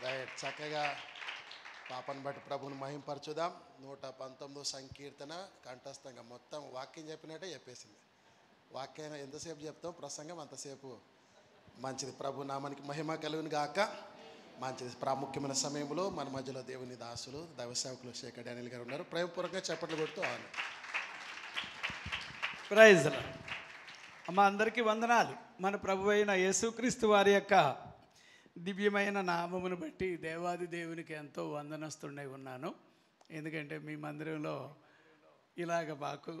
Right, చక్కగా పాపను బట్టి ప్రభుని మహింపరచుదాం. 119 సంకీర్తన కంఠస్థంగా మొత్తం వాక్యం చెప్పినట్టే చెప్పేసింది. వాక్యం ఎంతసేపు చెప్తాం, ప్రసంగం అంతసేపు మంచిది. ప్రభు నామానికి మహిమ కలుగును గాక. మంచిది. ప్రాముఖ్యమైన సమయంలో మన మధ్యలో దేవుని దాసులు దైవ సేవకులు శేఖర్ డానియల్ గారు ఉన్నారు. ప్రేమపూర్వకంగా చప్పట్లు కొడుతూ ఆమె ప్రైజ్ అమ్మ, అందరికీ వందనాలు. మన ప్రభు అయిన యేసుక్రీస్తు వారి యొక్క దివ్యమైన నామమును బట్టి దేవాది దేవునికి ఎంతో వందనస్తుండై ఉన్నాను. ఎందుకంటే మీ మందిరంలో ఇలాగ మాకు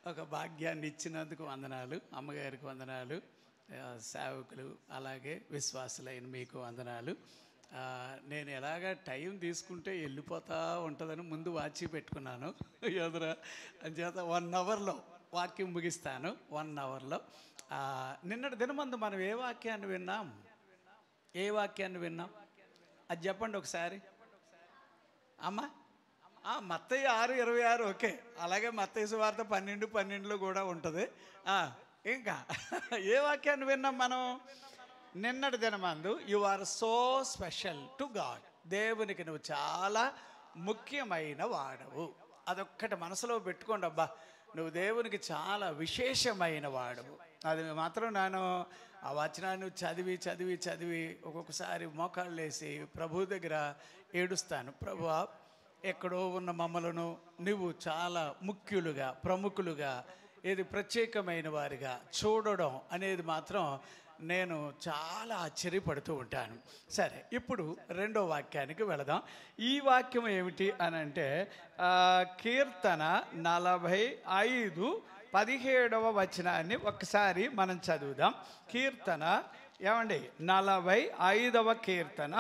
ఒక భాగ్యాన్ని ఇచ్చినందుకు వందనాలు. అమ్మగారికి వందనాలు, సేవకులు అలాగే విశ్వాసులైన మీకు వందనాలు. నేను ఎలాగ టైం తీసుకుంటే వెళ్ళిపోతూ ఉంటుందని ముందు వాచి పెట్టుకున్నాను. ఎదురా అంచేత 1 అవర్లో వాక్యం ముగిస్తాను. 1 అవర్లో. నిన్నటి దినమందు మనం ఏ వాక్యాన్ని విన్నాం? ఏ వాక్యాన్ని విన్నాం? అది చెప్పండి ఒకసారి అమ్మ. మత్తయి 6:26. ఓకే, అలాగే మత్తయి సువార్త 12:12లో కూడా ఉంటుంది. ఇంకా ఏ వాక్యాన్ని విన్నాం మనం నిన్నటి దినమందు? You are so special to God. దేవునికి నువ్వు చాలా ముఖ్యమైన వాడవు. అదొక్కటి మనసులో పెట్టుకోండి అబ్బా. నువ్వు దేవునికి చాలా విశేషమైన వాడవు. అది మాత్రం నేను ఆ వచనాన్ని చదివి చదివి చదివి ఒక్కొక్కసారి మోకాళ్ళు వేసి ప్రభు దగ్గర ఏడుస్తాను. ప్రభువా, ఎక్కడో ఉన్న మమ్మలను నువ్వు చాలా ముఖ్యులుగా, ప్రముఖులుగా, ఏది ప్రత్యేకమైన వారిగా చూడడం అనేది మాత్రం నేను చాలా ఆశ్చర్యపడుతూ ఉంటాను. సరే, ఇప్పుడు 2వ వాక్యానికి వెళదాం. ఈ వాక్యం ఏమిటి అని అంటే కీర్తన 45:17 వచనాన్ని ఒక్కసారి మనం చదువుదాం. కీర్తన ఏమండి 45వ కీర్తన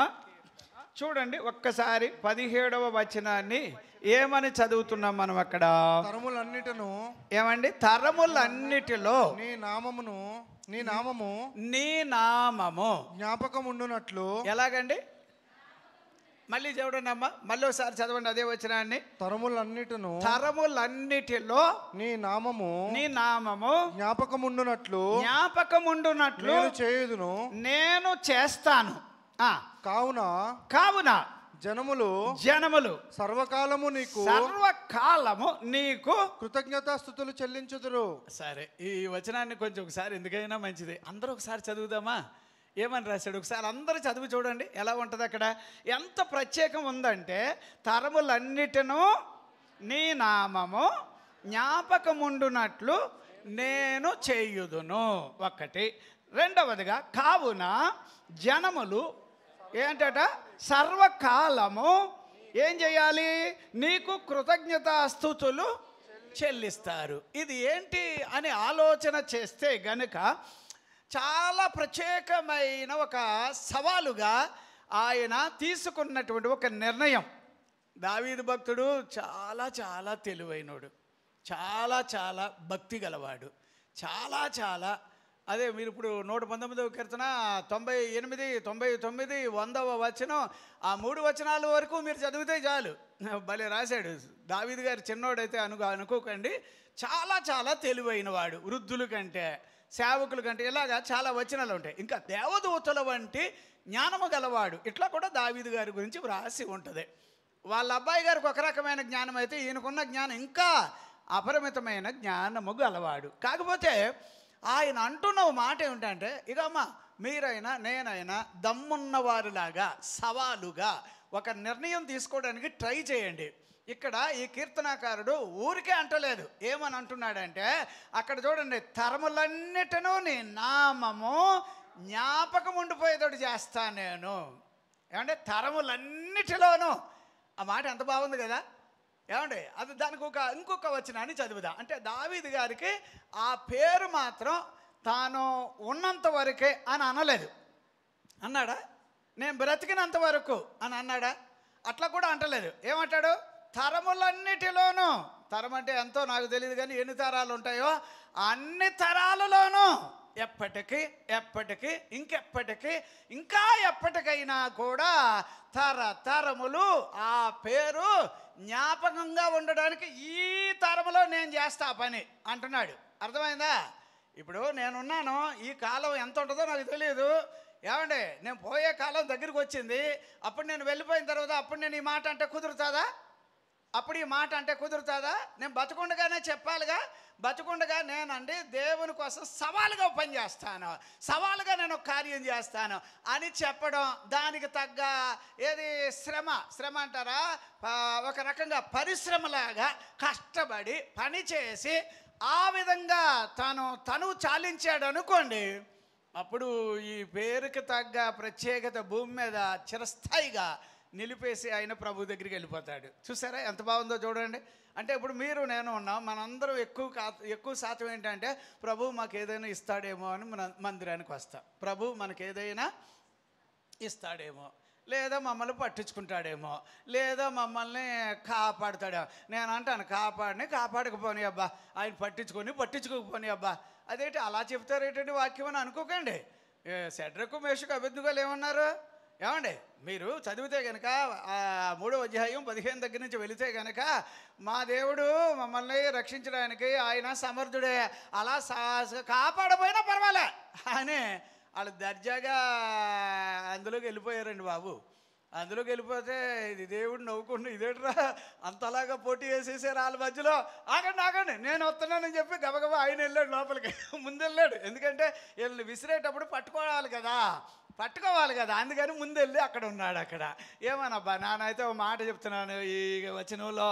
చూడండి ఒక్కసారి. 17వ వచనాన్ని ఏమని చదువుతున్నాం మనం అక్కడ? తరములన్నిటిను ఏమండి? తరములన్నిటిలో నీ నామము జ్ఞాపకం ఉండునట్లు. ఎలాగండి? మళ్ళీ చూడండి అమ్మ, మళ్ళీ ఒకసారి చదవండి అదే వచనాన్ని. తరములన్నిటిలో నీ నామము జ్ఞాపకం ఉండునట్లు నేను చేస్తాను. కావున జనములు సర్వకాలము నీకు కృతజ్ఞతాస్తుతులు చెల్లించుదురు. సరే, ఈ వచనాన్ని కొంచెం ఒకసారి ఎందుకైనా మంచిది అందరూ ఒకసారి చదువుదామా? ఏమని రాశాడు ఒకసారి అందరూ చదివి చూడండి ఎలా ఉంటుంది అక్కడ. ఎంత ప్రత్యేకం ఉందంటే, తరములన్నిటినూ నీ నామము జ్ఞాపకముండునట్లు నేను చేయుదును. ఒకటి. రెండవదిగా, కావున జనములు ఏంటట? సర్వకాలము ఏం చేయాలి? నీకు కృతజ్ఞతాస్తుతులు చెల్లిస్తారు. ఇది ఏంటి అని ఆలోచన చేస్తే గనుక చాలా ప్రత్యేకమైన ఒక సవాలుగా ఆయన తీసుకున్నటువంటి ఒక నిర్ణయం. దావీదు భక్తుడు చాలా చాలా తెలివైనడు, చాలా చాలా భక్తి గలవాడు, చాలా చాలా. అదే మీరు ఇప్పుడు 119వ కీర్తన 98, 99, 100వ వచనం, ఆ 3 వచనాల వరకు మీరు చదివితే చాలు. భలే రాశాడు దావీదు గారు. చిన్నోడైతే అనుకోకండి, చాలా చాలా తెలివైన వాడు. వృద్ధుల కంటే, సేవకుల కంటే ఇలాగా చాలా వచనాలు ఉంటాయి. ఇంకా దేవదూతల వంటి జ్ఞానము గలవాడు. ఇట్లా కూడా దావీదు గారి గురించి వ్రాసి ఉంటుంది. వాళ్ళ అబ్బాయి గారికి ఒక రకమైన జ్ఞానం అయితే, ఈయనకున్న జ్ఞానం ఇంకా అపరిమితమైన జ్ఞానము గలవాడు. కాకపోతే ఆయన అంటున్న మాట ఏమిటంటే, ఇక అమ్మ మీరైనా నేనైనా దమ్మున్న వారిలాగా సవాలుగా ఒక నిర్ణయం తీసుకోవడానికి ట్రై చేయండి. ఇక్కడ ఈ కీర్తనాకారుడు ఊరికే అంటలేదు. ఏమని అంటున్నాడంటే అక్కడ చూడండి, తరములన్నిటినూ నీ నామము జ్ఞాపకం ఉండిపోయేటట్టు చేస్తాను నేను. ఏమంటే తరములన్నిటిలోనూ. ఆ మాట ఎంత బాగుంది కదా. ఏమండి? అది దానికి ఇంకొక వచనాన్ని చదువుదా. అంటే దావీదు గారికి ఆ పేరు మాత్రం తాను ఉన్నంత వరకే అని అనలేదు. అన్నాడా? నేను బ్రతికినంత వరకు అని అన్నాడా? అట్లా కూడా అంటలేదు. ఏమంటాడు? తరములన్నిటిలోనూ. తరం అంటే ఎంతో నాకు తెలియదు కానీ ఎన్ని తరాలు ఉంటాయో అన్ని తరాలలోనూ, ఎప్పటికీ ఎప్పటికీ ఇంకెప్పటికీ ఇంకా ఎప్పటికైనా కూడా తరములు ఆ పేరు జ్ఞాపకంగా ఉండడానికి ఈ తరములో నేను చేస్తా పని అంటున్నాడు. అర్థమైందా? ఇప్పుడు నేనున్నాను, ఈ కాలం ఎంత ఉంటుందో నాకు తెలియదు. ఏమండి నేను పోయే కాలం దగ్గరికి వచ్చింది, అప్పుడు నేను వెళ్ళిపోయిన తర్వాత అప్పుడు నేను ఈ మాట అంటే కుదురుతుందా? అప్పుడు ఈ మాట అంటే కుదురుతుందా? నేను బతుకుండగానే చెప్పాలిగా. బతుకుండగా నేనండి దేవుని కోసం సవాలుగా పని చేస్తాను, సవాలుగా నేను ఒక కార్యం చేస్తాను అని చెప్పడం, దానికి తగ్గ ఏది శ్రమ అంటారా, ఒక రకంగా పరిశ్రమలాగా కష్టపడి పని చేసి ఆ విధంగా తను చాలించాడు అనుకోండి, అప్పుడు ఈ పేరుకి తగ్గ ప్రత్యేకత భూమి మీద చిరస్థాయిగా నిలిపేసి ఆయన ప్రభు దగ్గరికి వెళ్ళిపోతాడు. చూసారా ఎంత బాగుందో చూడండి. అంటే ఇప్పుడు మీరు నేను ఉన్నాం, మనందరం ఎక్కువ శాతం ఏంటంటే ప్రభు మాకు ఏదైనా ఇస్తాడేమో అని మన మందిరానికి వస్తాం. ప్రభు మనకు ఏదైనా ఇస్తాడేమో, లేదా మమ్మల్ని పట్టించుకుంటాడేమో, లేదా మమ్మల్ని కాపాడుతాడేమో. నేను అంటాను కాపాడకపోని అబ్బా, ఆయన పట్టించుకోకపోని అబ్బా. అదేంటి అలా చెప్తారేంటండి వాక్యం అని అనుకోకండి. షడ్రకు మేషకు అబేద్నెగోలు ఏమన్నారు? ఏమండి మీరు చదివితే కనుక 3వ అధ్యాయం 15 దగ్గర నుంచి వెళితే కనుక మా దేవుడు మమ్మల్ని రక్షించడానికి ఆయన సమర్థుడే, అలా కాపాడపోయినా పర్వాలే అని వాళ్ళు దర్జాగా అందులోకి వెళ్ళిపోయారండి బాబు. అందులోకి వెళ్ళిపోతే ఇది దేవుడు నవ్వుకుంటూ ఇదేట్రా అంతలాగా పోటీ వేసేసారు వాళ్ళ మధ్యలో. ఆగండి నేను వస్తున్నానని చెప్పి గబగబా ఆయన వెళ్ళాడు లోపలికి, ముందెళ్ళాడు. ఎందుకంటే వీళ్ళని విసిరేటప్పుడు పట్టుకోవాలి కదా, అందుకని ముందెళ్ళి అక్కడ ఉన్నాడు. అక్కడ ఏమనబ్బా నానైతే ఒక మాట చెప్తున్నాను, ఈ వచనంలో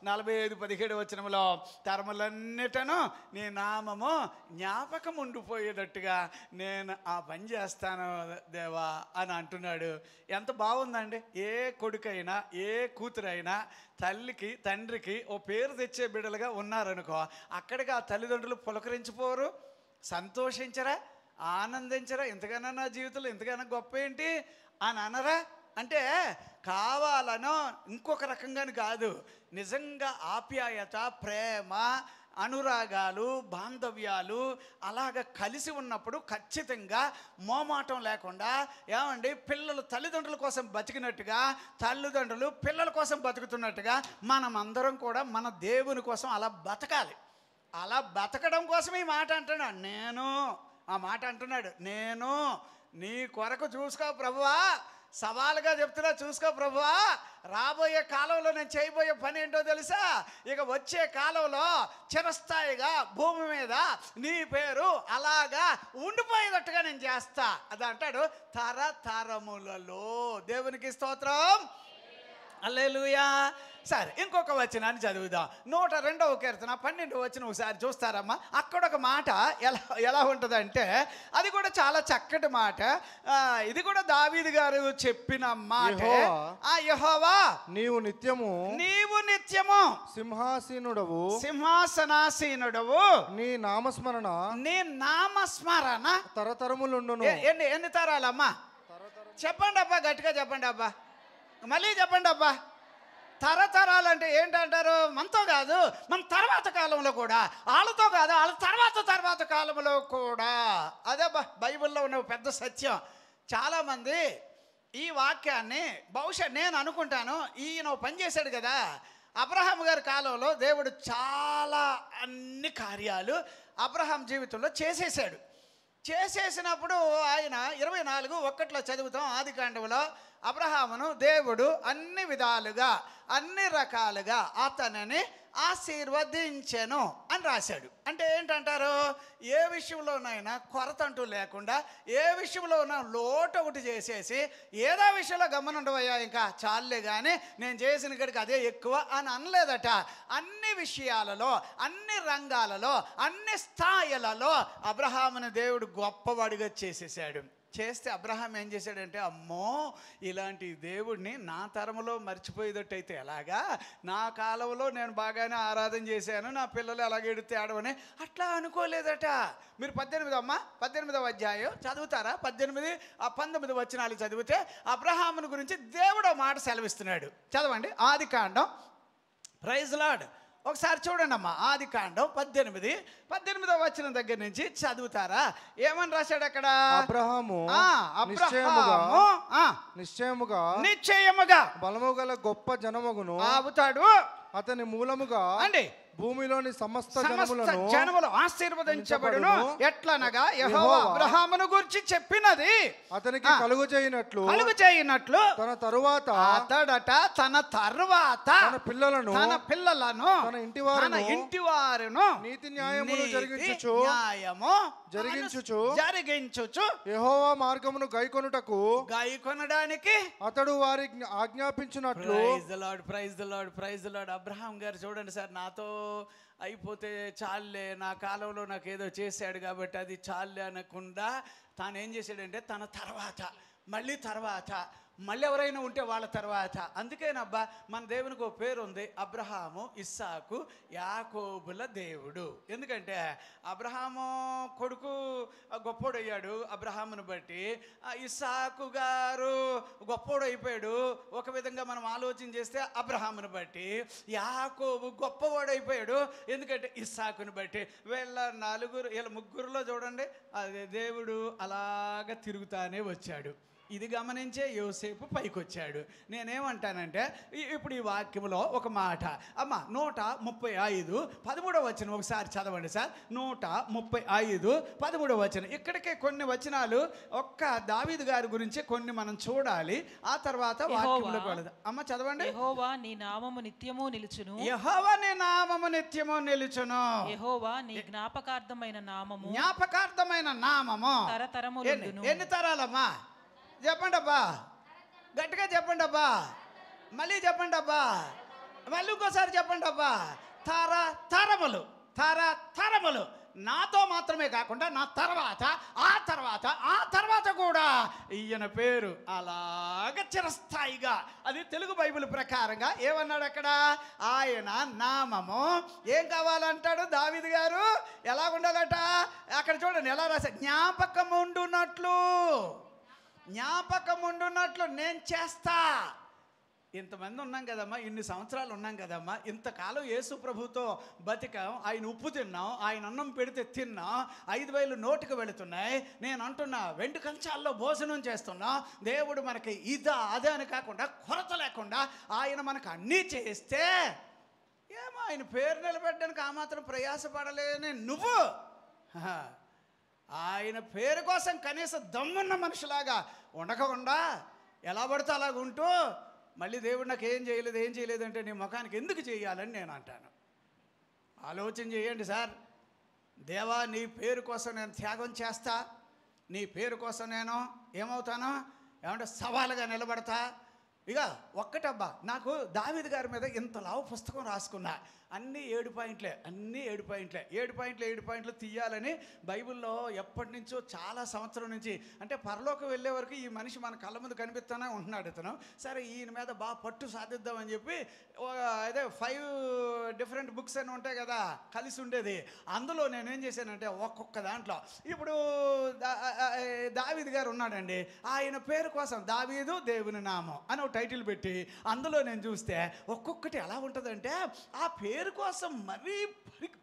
45-17 వచనంలో తరములన్నిటను నీ నామము జ్ఞాపకం ఉండిపోయేటట్టుగా నేను ఆ పని చేస్తాను దేవా అని అంటున్నాడు. ఎంత బాగుందండి. ఏ కొడుకైనా ఏ కూతురైనా తల్లికి తండ్రికి ఓ పేరు తెచ్చే బిడ్డలుగా ఉన్నారనుకో, అక్కడికి ఆ తల్లిదండ్రులు పులకరించిపోరు, సంతోషించరా, ఆనందించరా, ఇంతకన్నా నా జీవితంలో ఇంతకన్నా గొప్ప ఏంటి అని అనరా? అంటే కావాలనో ఇంకొక రకంగాని కాదు, నిజంగా ఆప్యాయత, ప్రేమ, అనురాగాలు, బాంధవ్యాలు అలాగ కలిసి ఉన్నప్పుడు ఖచ్చితంగా మోమాటం లేకుండా, ఏమండి పిల్లలు తల్లిదండ్రుల కోసం బతికినట్టుగా, తల్లిదండ్రులు పిల్లల కోసం బతుకుతున్నట్టుగా మనమందరం కూడా మన దేవుని కోసం అలా బతకాలి. అలా బతకడం కోసం ఈ మాట అంటున్నాడు. నేను నీ కొరకు చూసుకో ప్రభువా, సవాలుగా చెప్తున్నా చూసుకో ప్రభువా. రాబోయే కాలంలో నేను చేయబోయే పని ఏంటో తెలుసా? ఇక వచ్చే కాలంలో చిరస్థాయిగా భూమి మీద నీ పేరు అలాగా ఉండిపోయేటట్టుగా నేను చేస్తా. అది అంటాడు తరతరములలో. దేవునికి స్తోత్రం, హల్లెలూయా. సరే ఇంకొక వచనాన్ని చదువుదాం. 102వ కీర్తన 12వ వచనం ఒకసారి చూస్తారమ్మా. అక్కడ ఒక మాట ఎలా ఉంటుందంటే అది కూడా చాలా చక్కటి మాట. ఇది కూడా దావీదు గారు చెప్పిన మాట. యెహోవా నీవు నిత్యము సింహాసనాసీనుడవు, నీ నామస్మరణ తరతరములుండును. ఎన్ని తరాలమ్మా? చెప్పండి అబ్బా, గట్టిగా చెప్పండి అబ్బా, మళ్ళీ చెప్పండి అబ్బా. తరతరాలంటే ఏంటంటారు? మనతో కాదు, మన తర్వాత కాలంలో కూడా, వాళ్ళతో కాదు, వాళ్ళ తర్వాత కాలంలో కూడా. అదే బైబిల్లో ఉన్న పెద్ద సత్యం. చాలామంది ఈ వాక్యాన్ని బహుశా నేను అనుకుంటాను, ఈయన పని చేశాడు కదా, అబ్రహాం గారి కాలంలో దేవుడు చాలా అన్ని కార్యాలు అబ్రహాం జీవితంలో చేసేసినప్పుడు ఆయన 24:1 చదువుతాం ఆదికాండంలో, అబ్రహామును దేవుడు అన్ని విధాలుగా అన్ని రకాలుగా అతనిని ఆశీర్వదించెను అని రాశాడు. అంటే ఏంటంటారు? ఏ విషయంలోనైనా కొరత అంటూ లేకుండా, ఏ విషయంలోనైనా లోటు ఒకటి చేసేసి ఏదో విషయంలో గమనుండవయ్యా ఇంకా చాలే కానీ నేను చేసిన గడికి అదే ఎక్కువ అని అనలేదట. అన్ని విషయాలలో, అన్ని రంగాలలో, అన్ని స్థాయిలలో అబ్రహాముని దేవుడు గొప్పవాడిగా చేసేసాడు. చేస్తే అబ్రహాం ఏం చేశాడంటే, అమ్మో ఇలాంటి దేవుడిని నా తరములో మర్చిపోయేటట్టయితే ఎలాగా, నా కాలంలో నేను బాగానే ఆరాధన చేశాను, నా పిల్లలు ఎలాగ ఎడితే ఆడవని అట్లా అనుకోలేదట. మీరు 18వ అధ్యాయం చదువుతారా? 18-19 వచనాలు చదివితే అబ్రహాముని గురించి దేవుడు మాట సెలవిస్తున్నాడు. చదవండి ఆదికాండం. Praise Lord. ఒకసారి చూడండి అమ్మా, ఆదికాండం 18వ వచనం దగ్గర నుంచి చదువుతారా? ఏమని రాశాడు అక్కడ? అబ్రహాము నిశ్చయముగా బలము గల గొప్ప జనమగును అవుతాడు అతని మూలముగా అండి భూమిలోని సమస్త సమస్త జనములు ఆశీర్వదించబడును. ఎట్లనగా యెహోవా అబ్రహామును గురించి చెప్పినది అతనికి కలుగు చేయనట్లు తన తరువాత అతడట తన తరువాత తన పిల్లలను తన ఇంటి వారును నీతి న్యాయమును జరిగించుచు యెహోవా మార్గమును గైకొనడానికి అతడు వారికి ఆజ్ఞాపించినట్లు. Praise the lord. అబ్రహాం గారు చూడండి సార్, నాతో అయిపోతే చాలే, నా కాలంలో నాకు ఏదో చేశాడు కాబట్టి అది చాలే అనకుండా తాను ఏం చేశాడంటే తన తర్వాత మళ్ళీ ఎవరైనా ఉంటే వాళ్ళ తర్వాత. అందుకేనబ్బా మన దేవునికి ఒక పేరు ఉంది, అబ్రహాము ఇస్సాకు యాకోబుల దేవుడు. ఎందుకంటే అబ్రహాము కొడుకు గొప్పోడయ్యాడు అబ్రహామును బట్టి, ఇస్సాకు గారు గొప్పోడైపోయాడు ఒక విధంగా మనం ఆలోచన చేస్తే అబ్రహామును బట్టి, యాకోబు గొప్పవాడైపోయాడు ఎందుకంటే ఇస్సాకుని బట్టి. వీళ్ళ ముగ్గురులో చూడండి అదే దేవుడు అలాగ తిరుగుతానే వచ్చాడు. ఇది గమనించే యోసేపు పైకొచ్చాడు. నేనేమంటానంటే ఇప్పుడు ఈ వాక్యంలో ఒక మాట అమ్మ 135 వచనం ఒకసారి చదవండి సార్. 135 వచనం. ఇక్కడికే కొన్ని వచనాలు ఒక్క దావీదు గారి గురించి కొన్ని మనం చూడాలి, ఆ తర్వాత వాక్యంలోకి వెళదాం. అమ్మ చదవండి. యెహోవా నీ నామము నిత్యము నిలుచును. యెహోవా నీ నామము నిత్యము నిలుచును. యెహోవా నీ జ్ఞాపకార్థమైన నామము తరతరములుండును. ఎన్ని తరాలమ్మా చెప్పండి అబ్బా, గట్టిగా చెప్పండి అబ్బా, మళ్ళీ చెప్పండి అబ్బా, మళ్ళీ ఇంకోసారి చెప్పండి అబ్బా. తరతరములు నాతో మాత్రమే కాకుండా నా ఆ తర్వాత కూడా ఈయన పేరు అలాగ చిరస్థాయిగా. అది తెలుగు బైబిల్ ప్రకారంగా ఏమన్నాడు అక్కడ? ఆయన నామము ఏం కావాలంటాడు దావీదు గారు? ఎలా ఉండాలట అక్కడ చూడండి, ఎలా రాశాడు? జ్ఞాపకముండునట్లు నేను చేస్తా. ఇంతమంది ఉన్నాం కదమ్మా, ఇన్ని సంవత్సరాలు ఉన్నాం కదమ్మా, ఇంతకాలం యేసు ప్రభుతో బతికాం, ఆయన ఉప్పు తిన్నాం, ఆయన అన్నం పెడితే తిన్నాం, 5,000 నోటికి వెళుతున్నాయి. నేను అంటున్నా వెండి కంచాల్లో భోజనం చేస్తున్నా. దేవుడు మనకి అదే అని కాకుండా కొరత లేకుండా ఆయన మనకు అన్నీ చేస్తే ఏమో ఆయన పేరు నిలబెట్టడానికి ఆ మాత్రం ప్రయాసపడలేని నువ్వు ఆయన పేరు కోసం కనీసం దమ్మున్న మనిషిలాగా ఉండకుండా ఎలా పడితే అలాగ ఉంటూ మళ్ళీ దేవుడు నాకు ఏం చేయలేదు అంటే నీ ముఖానికి ఎందుకు చేయాలని నేను అంటాను. ఆలోచన చేయండి సార్. దేవా నీ పేరు కోసం నేను త్యాగం చేస్తా, నీ పేరు కోసం నేను ఏమవుతాను ఏమంటే సవాలుగా నిలబడతా. ఇక ఒక్కటబ్బా, నాకు దావీదు గారి మీద ఇంత లావు పుస్తకం రాసుకున్నా, అన్నీ 7 పాయింట్లే, 7 పాయింట్లు తీయాలని బైబిల్లో ఎప్పటి నుంచో చాలా సంవత్సరం నుంచి, అంటే పరలోకి వెళ్ళే వరకు ఈ మనిషి మన కళ్ళ ముందు కనిపిస్తూనే ఉంటున్నాడు ఇతను. సరే ఈయన మీద బాగా పట్టు సాధిద్దామని చెప్పి అదే 5 డిఫరెంట్ బుక్స్ అని ఉంటాయి కదా కలిసి ఉండేది, అందులో నేనేం చేశానంటే ఒక్కొక్క దాంట్లో ఇప్పుడు దావీదు గారు ఉన్నాడండి, ఆయన పేరు కోసం దావీదు దేవుని నామం అని ఒక టైటిల్ పెట్టి అందులో నేను చూస్తే ఒక్కొక్కటి ఎలా ఉంటుందంటే ఆ పేరు కోసం మరీ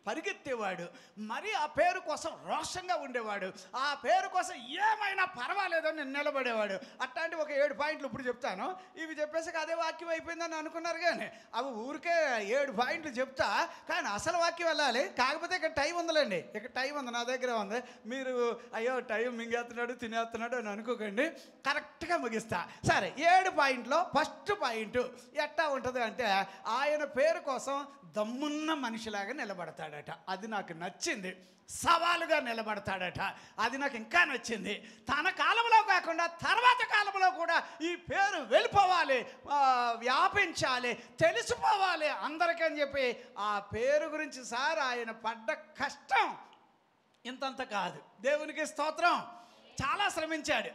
పరిగెత్తేవాడు, మరి ఆ పేరు కోసం రోషంగా ఉండేవాడు, ఆ పేరు కోసం ఏమైనా పర్వాలేదని నేను నిలబడేవాడు. అట్లాంటి ఒక 7 పాయింట్లు ఇప్పుడు చెప్తాను. ఇవి చెప్పేసి అదే వాక్యం అయిపోయిందని అనుకున్నారు, కానీ అవి ఊరికే 7 పాయింట్లు చెప్తా, కానీ అసలు వాక్యం వెళ్ళాలి. కాకపోతే ఇక్కడ టైం ఉందిలేండి, ఇక్కడ టైం ఉంది, నా దగ్గర ఉంది. మీరు అయ్యో టైం మింగేస్తున్నాడు తినేస్తున్నాడు అని అనుకోకండి, కరెక్ట్గా ముగిస్తా. సరే 7 పాయింట్లో ఫస్ట్ పాయింట్ ఎట్టా ఉంటుంది అంటే ఆయన పేరు కోసం దమ్మున్న మనిషిలాగా నిలబడతాడట. అది నాకు నచ్చింది. సవాలుగా నిలబడతాడట, అది నాకు ఇంకా నచ్చింది. తన కాలంలో కాకుండా తర్వాత కాలంలో కూడా ఈ పేరు వెళ్ళిపోవాలి, వ్యాపించాలి, తెలిసిపోవాలి అందరికని చెప్పి ఆ పేరు గురించి సార్ ఆయన పడ్డ కష్టం ఇంతంత కాదు. దేవునికి స్తోత్రం. చాలా శ్రమించాడు,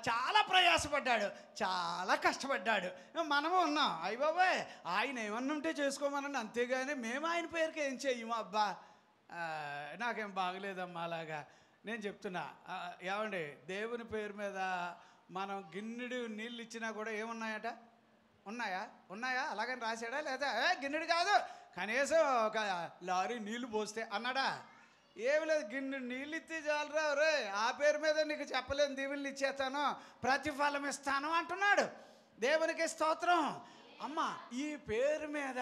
చాలా ప్రయాసపడ్డాడు, చాలా కష్టపడ్డాడు. మనము ఉన్నాం, అయ్య బాబాయ్ ఆయన ఏమన్నా ఉంటే చేసుకోమనండి, అంతేగాని మేము ఆయన పేరుకి ఏం చెయ్యము. అబ్బా నాకేం బాగలేదమ్మా అలాగా. నేను చెప్తున్నా ఏమండి, దేవుని పేరు మీద మనం గిన్నెడు నీళ్ళు ఇచ్చినా కూడా ఏమున్నాయట? ఉన్నాయా అలాగని రాశాడా? లేదా గిన్నెడు కాదు కనీసం ఒక లారీ నీళ్లు పోస్తే అన్నాడా? ఏమి లేదు, గిన్నె నీళ్ళు ఇస్తే చాలరా రే, ఆ పేరు మీద నీకు చెప్పలేని దీవెనలు ఇచ్చేస్తాను, ప్రతిఫలం ఇస్తాను అంటున్నాడు. దేవునికి స్తోత్రం. అమ్మ ఈ పేరు మీద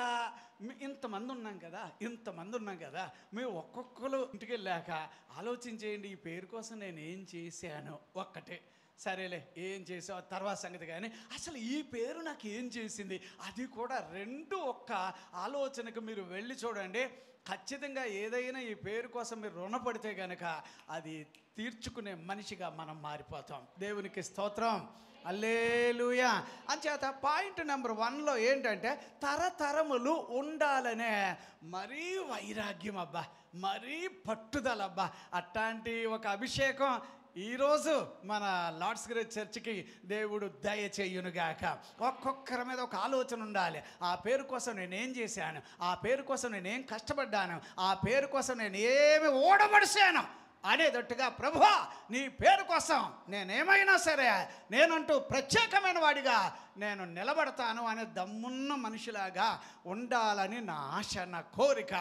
ఇంతమంది ఉన్నాం కదా మేము ఒక్కొక్కరు ఇంటికి వెళ్ళాక ఆలోచించేయండి, ఈ పేరు కోసం నేను ఏం చేశాను. ఒక్కటే సరేలే ఏం చేసావు తర్వాత సంగతి, కానీ అసలు ఈ పేరు నాకు ఏం చేసింది అది కూడా రెండు ఒక్క ఆలోచనకు మీరు వెళ్ళి చూడండి. ఖచ్చితంగా ఏదైనా ఈ పేరు కోసం మీరు రుణపడితే కనుక అది తీర్చుకునే మనిషిగా మనం మారిపోతాం. దేవునికి స్తోత్రం, హల్లెలూయా. అంచేత పాయింట్ నెంబర్ 1లో ఏంటంటే తరతరములు ఉండాలనే మరీ వైరాగ్యం అబ్బా, మరీ పట్టుదల అబ్బా. అట్లాంటి ఒక అభిషేకం ఈరోజు మన లార్డ్స్ గ్రేస్ చర్చికి దేవుడు దయచేయునుగాక. ఒక్కొక్కరి మీద ఒక ఆలోచన ఉండాలి. ఆ పేరు కోసం నేనేం చేశాను, ఆ పేరు కోసం నేనేం కష్టపడ్డాను, ఆ పేరు కోసం నేను ఏమి ఓడబడిశాను అనేటట్టుగా, ప్రభువా నీ పేరు కోసం నేనేమైనా సరే నేనంటూ ప్రత్యేకమైన వాడిగా నేను నిలబడతాను అనే దమ్మున్న మనిషిలాగా ఉండాలని నా ఆశ, నా కోరిక.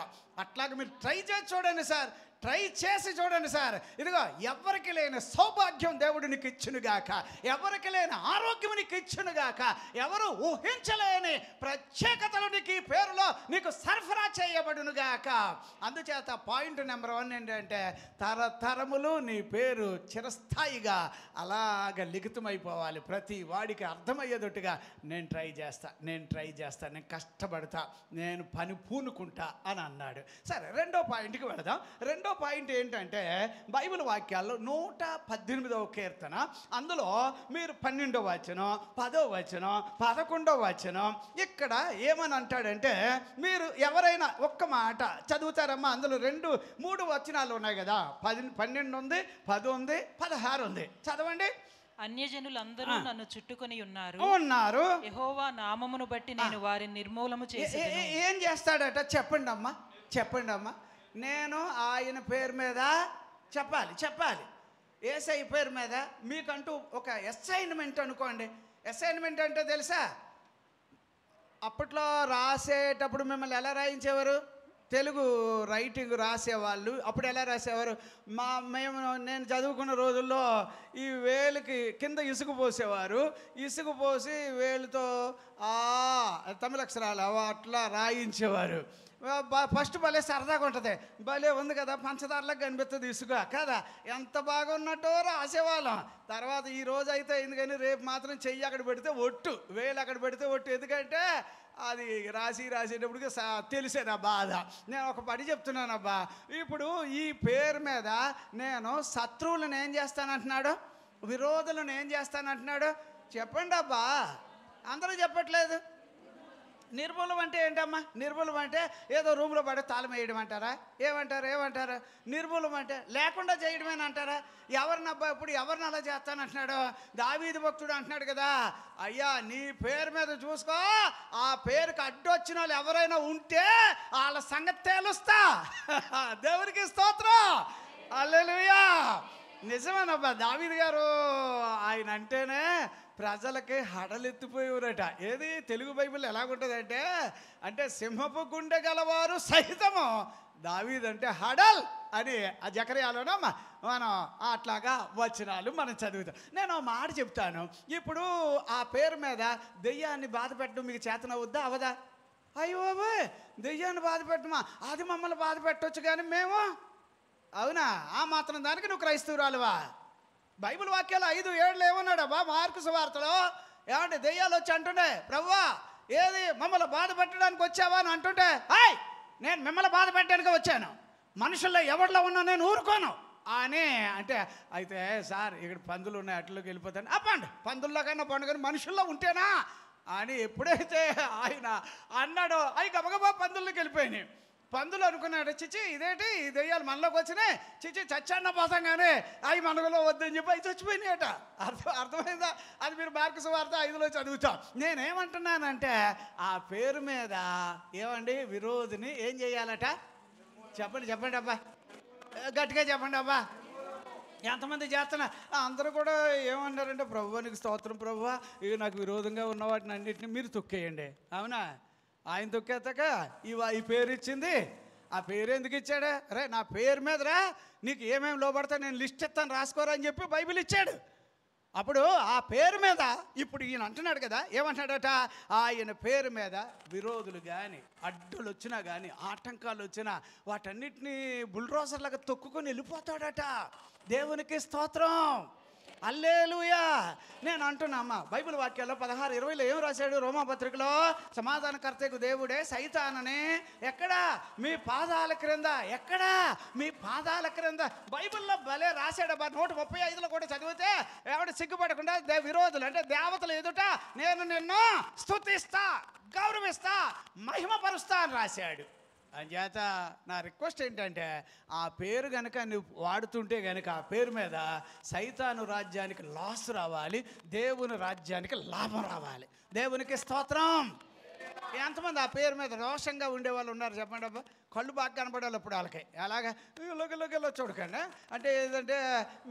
అట్లాగే మీరు ట్రై చేసి చూడండి సార్, ట్రై చేసి చూడండి సార్. ఇదిగో ఎవరికి లేని సౌభాగ్యం దేవుడు నీకు ఇచ్చునుగాక, ఎవరికి లేని ఆరోగ్యం నీకు ఇచ్చునుగాక, ఎవరు ఊహించలేని ప్రత్యేకతలు నీకు ఈ పేరులో నీకు సరఫరా చేయబడునుగాక. అందుచేత పాయింట్ నెంబర్ 1 ఏంటంటే తరతరములు నీ పేరు చిరస్థాయిగా అలాగ లిఖితమైపోవాలి. ప్రతి వాడికి అర్థమయ్యేటట్టుగా నేను ట్రై చేస్తా, నేను కష్టపడతా, నేను పని పూనుకుంటా అని అన్నాడు. సరే, రెండో పాయింట్కి వెళదాం. రెండో పాయింట్ ఏంటంటే బైబిల్ వాక్యాల్లో 118వ కీర్తన, అందులో మీరు 12వ వచనం, 10వ వచనం, 11వ వచనం ఇక్కడ ఏమని అంటాడంటే, మీరు ఎవరైనా ఒక్క మాట చదువుతారమ్మా. అందులో 3 వచనాలు ఉన్నాయి కదా, 12 ఉంది, 10 ఉంది, 16 ఉంది. చదవండి. అన్యజనులందరూ నన్ను చుట్టుకొని ఉన్నారు, యెహోవా నామమును బట్టి నేను వారిని నిర్మూలము చేసేదను. ఏం చేస్తాడట చెప్పండి అమ్మా. నేను ఆయన పేరు మీద చెప్పాలి. యేసయ్య పేరు మీద మీకంటూ ఒక అసైన్మెంట్ అనుకోండి. అసైన్మెంట్ అంటే తెలుసా? అప్పట్లో రాసేటప్పుడు మిమ్మల్ని ఎలా రాయించేవారు? తెలుగు రైటింగ్ రాసేవాళ్ళు. అప్పుడు ఎలా రాసేవారు? నేను చదువుకున్న రోజుల్లో ఈ వేలుకి కింద ఇసుక పోసేవారు. ఇసుక పోసి వేలుతో తమిళ అక్షరాలు అట్లా రాయించేవారు. ఫస్ట్ భలే సరదాగా ఉంటుంది, భలే ఉంది కదా, పంచదారలకు కనిపిస్తుంది ఇసుక కదా, ఎంత బాగున్నట్టో రాసేవాళ్ళం. తర్వాత ఈ రోజు అయితే ఎందుకని రేపు మాత్రం చెయ్యి అక్కడ పెడితే ఒట్టు, వేలు అక్కడ పెడితే ఒట్టు. ఎందుకంటే అది రాసేటప్పటికి తెలిసేది ఆ బాధ. నేను ఒక పని చెప్తున్నానబ్బా, ఇప్పుడు ఈ పేరు మీద నేను శత్రువులను ఏం చేస్తానంటున్నాడు, విరోధులను ఏం చేస్తానంటున్నాడు? చెప్పండి అబ్బా, అందరూ చెప్పట్లేదు. నిర్మూలం అంటే ఏంటమ్మా? నిర్మూలం అంటే ఏదో రూమ్లో పడి తాళం వేయడం అంటారా? ఏమంటారు? నిర్మూలం అంటే లేకుండా చేయడమేనా అంటారా? ఎవరినబ్బా ఇప్పుడు ఎవరిని అలా చేస్తానంటున్నాడు? దావీదు భక్తుడు అంటున్నాడు కదా, అయ్యా నీ పేరు మీద చూసుకో, ఆ పేరుకి అడ్డొచ్చిన వాళ్ళు ఎవరైనా ఉంటే వాళ్ళ సంగతి తేలుస్తా. దేవునికి స్తోత్రం, హల్లెలూయా. నిజమేనబ్బా, దావీదు గారు ఆయన అంటేనే ప్రజలకి హడలెత్తిపోయేవారట. ఏది తెలుగు బైబిల్ ఎలాగుంటుందంటే, అంటే సింహపు గుండె గలవారు సహితము దావీదంటే హడల్ అని ఆ జకర్యాలోనో మనం అట్లాగా వచనాలు మనం చదువుతాం. నేను మాట చెప్తాను. ఇప్పుడు ఆ పేరు మీద దెయ్యాన్ని బాధ పెట్టడం మీకు చేతనవుద్దా అవదా? అయ్యో బాబోయ్, దెయ్యాన్ని బాధ పెట్టమా, అది మమ్మల్ని బాధ పెట్టవచ్చు కానీ మేము, అవునా? ఆ మాత్రం దానికి నువ్వు క్రైస్తవురాలువా? బైబిల్ వాక్యాలు 5:7 ఏమన్నాడబ్బా మార్కు సువార్తలో? ఏమంటే దెయ్యాలు వచ్చి అంటుండే, ప్రభువా ఏది మమ్మల్ని బాధ పెట్టడానికి వచ్చావా అని అంటుంటే, హాయ్ నేను మిమ్మల్ని బాధ పెట్టడానికి వచ్చాను, మనుషుల్లో ఎవరిలో ఉన్నా నేను ఊరుకోను అని అంటే, అయితే సార్ ఇక్కడ పందులు ఉన్నాయి అట్లోకి వెళ్ళిపోతాను. అప్పండి, పందుల్లో కన్నా పండుగని మనుషుల్లో ఉంటేనా అని ఎప్పుడైతే ఆయన అన్నాడో అవి గబగబా పందుల్లోకి వెళ్ళిపోయినాయి. పందులు అనుకున్నాడు, చిచి ఇదేంటి ఈ దెయ్యాలు మనలోకి వచ్చినాయి, చిచి చచ్చన్న పోతాం కానీ అవి మనలో వద్దని చెప్పి అవి చచ్చిపోయినాయట. అర్థమైందా? అది మీరు మార్కు సువార్త 5లో చదువుతాం. నేనేమంటున్నానంటే ఆ పేరు మీద ఏమండి విరోధిని ఏం చేయాలట? చెప్పండి అబ్బా, గట్టిగా చెప్పండి అబ్బా. ఎంతమంది చేస్తున్నా? అందరూ కూడా ఏమన్నారంటే, ప్రభువానికి స్తోత్రం ప్రభువా, ఇవి నాకు విరోధంగా ఉన్న వాటిని అన్నింటినీ మీరు తొక్కేయండి. అవునా? ఆయన తొక్కేతాక ఈ పేరు ఇచ్చింది. ఆ పేరు ఎందుకు ఇచ్చాడా? రే నా పేరు మీదరా నీకు ఏమేమి లోపడతా నేను లిస్ట్ ఇస్తాను రాసుకోరా అని చెప్పి బైబిల్ ఇచ్చాడు. అప్పుడు ఆ పేరు మీద ఇప్పుడు ఈయన అంటున్నాడు కదా, ఏమంటున్నాడట, ఆయన పేరు మీద విరోధులు కానీ అడ్డులు వచ్చినా కానీ ఆటంకాలు వచ్చినా వాటన్నిటినీ బుల్డోజర్లాగా తొక్కుకొని వెళ్ళిపోతాడట. దేవునికి స్తోత్రం, హల్లెలూయా. నేను అంటున్నా అమ్మ, బైబిల్ వాక్యాల్లో 16:20 ఏం రాశాడు? రోమాపత్రికలో, సమాధానకర్తకు దేవుడే సైతానని ఎక్కడా మీ పాదాల క్రింద, ఎక్కడా మీ పాదాల క్రింద. బైబిల్లో భలే రాశాడబ్బా. 135లో కూడా చదివితే ఎవడు సిగ్గుపడకుండా విరోధులు అంటే దేవతలు ఎదుట నేను నిన్ను స్తుతిస్తా, గౌరవిస్తా, మహిమపరుస్తా అని రాశాడు. అంచేత నా రిక్వెస్ట్ ఏంటంటే, ఆ పేరు కనుక నువ్వు వాడుతుంటే కనుక ఆ పేరు మీద సైతాను రాజ్యానికి లాస్ రావాలి, దేవుని రాజ్యానికి లాభం రావాలి. దేవునికి స్తోత్రం. ఎంతమంది ఆ పేరు మీద రోషంగా ఉండేవాళ్ళు ఉన్నారు చెప్పండి అబ్బా. కళ్ళు బాగా కనపడాలి ఇప్పుడు వాళ్ళకి. అలాగా లోకెళ్ళో చూడకండి. అంటే ఏదంటే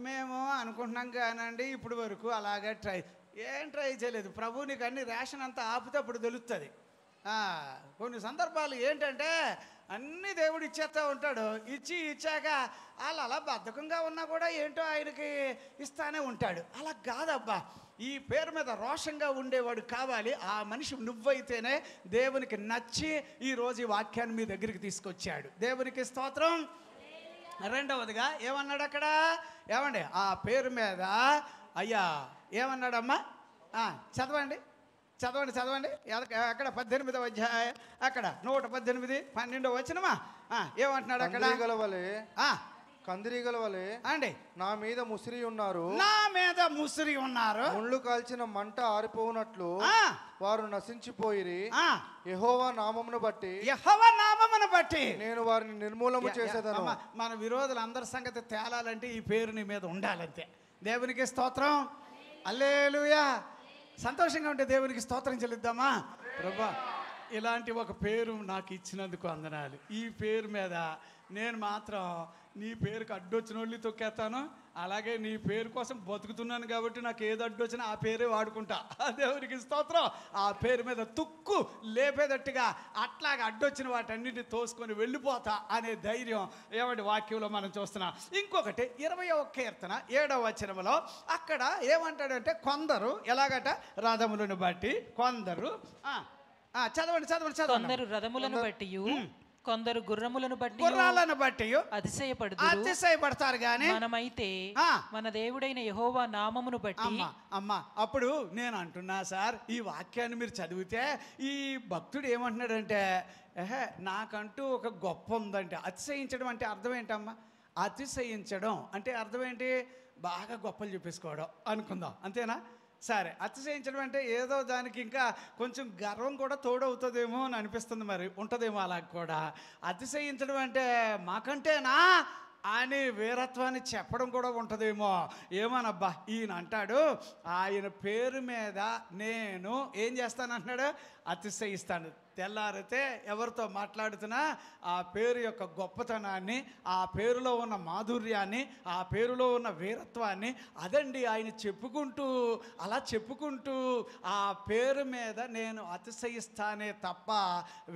మేము అనుకుంటున్నాం కానండి ఇప్పుడు వరకు అలాగే ఏం ట్రై చేయలేదు. ప్రభు నీకు అన్ని రేషన్ అంతా ఆపితే అప్పుడు తెలుస్తుంది. కొన్ని సందర్భాలు ఏంటంటే అన్నీ దేవుడు ఇచ్చేస్తూ ఉంటాడు. ఇచ్చాక వాళ్ళు అలా బద్ధకంగా ఉన్నా కూడా ఏంటో ఆయనకి ఇస్తానే ఉంటాడు. అలా కాదబ్బా. ఈ పేరు మీద రోషంగా ఉండేవాడు కావాలి. ఆ మనిషి నువ్వైతేనే దేవునికి నచ్చి ఈరోజు ఈ వాక్యాన్ని మీ దగ్గరికి తీసుకొచ్చాడు. దేవునికి స్తోత్రం. రెండవదిగా ఏమన్నాడు అక్కడ? ఏమండి ఆ పేరు మీద అయ్యా ఏమన్నాడమ్మా? చదవండి. అక్కడ 18వ అధ్యాయం, అక్కడ 118, 12వ వచనమా ఏమంటున్నాడు అక్కడ? కందిరీగల వలె అండి నా మీద ముసిరి ఉన్నారు, నా మీద ముసిరి ఉన్నారు, ముళ్ళు కాల్చిన మంట ఆరిపోవునట్లు వారు నశించిపోయిరి. యెహోవా నామమును బట్టి నేను వారిని నిర్మూలము చేసేదను. మన విరోధులు అందరి సంగతి తేలాలంటే ఈ పేరు నీ మీద ఉండాలంతే. దేవునికి స్తోత్రం, హల్లెలూయా. సంతోషంగా ఉంటే దేవునికి స్తోత్రం చెల్లిద్దామా? ప్రభా, ఇలాంటి ఒక పేరు నాకు ఇచ్చినందుకు వందనాలు. ఈ పేరు మీద నేను మాత్రం నీ పేరుకి అడ్డొచ్చిన వాళ్ళు తొక్కేస్తాను, అలాగే నీ పేరు కోసం బతుకుతున్నాను కాబట్టి నాకు ఏది అడ్డొచ్చినా ఆ పేరే వాడుకుంటా. దేవునికి స్తోత్రం. ఆ పేరు మీద తుక్కు లేపేటట్టుగా అట్లాగా అడ్డొచ్చిన వాటన్నిటిని తోసుకొని వెళ్ళిపోతా అనే ధైర్యం ఏమంటే వాక్యంలో మనం చూస్తున్నాం. ఇంకొకటి 21వ కీర్తన 7వ వచనంలో అక్కడ ఏమంటాడంటే, కొందరు ఎలాగట రథములను బట్టి, కొందరు చదవండి. కొందరు రథములను బట్టి, కొందరు గుర్రాలను బట్టి అతిశయపడతారు గాని మనమైతే మన దేవుడైన యెహోవా నామమును బట్టి. అమ్మా అప్పుడు నేను అంటున్నా సార్, ఈ వాక్యాన్ని మీరు చదివితే ఈ భక్తుడు ఏమంటున్నాడంటే, నాకంటూ ఒక గొప్ప ఉందంటే. అతిశయించడం అంటే అర్థం ఏంటమ్మా? అతిశయించడం అంటే అర్థం ఏంటి? బాగా గొప్పలు చూపించుకోవడం అనుకుందాం, అంతేనా? సరే, అతిశయించడం అంటే ఏదో దానికి ఇంకా కొంచెం గర్వం కూడా తోడవుతుందేమో అని అనిపిస్తుంది. మరి ఉంటుందేమో అలా కూడా. అతిశయించడం అంటే మాకంటేనా అని వీరత్వాన్ని చెప్పడం కూడా ఉంటుందేమో. ఏమోనబ్బా. ఈయన అంటాడు, ఆయన పేరు మీద నేను ఏం చేస్తానంటున్నాడు? అతిశయిస్తాను. తెల్లారితే ఎవరితో మాట్లాడుతున్నా ఆ పేరు యొక్క గొప్పతనాన్ని, ఆ పేరులో ఉన్న మాధుర్యాన్ని, ఆ పేరులో ఉన్న వీరత్వాన్ని అదండి ఆయన చెప్పుకుంటూ ఆ పేరు మీద నేను అతిశయిస్తానే తప్ప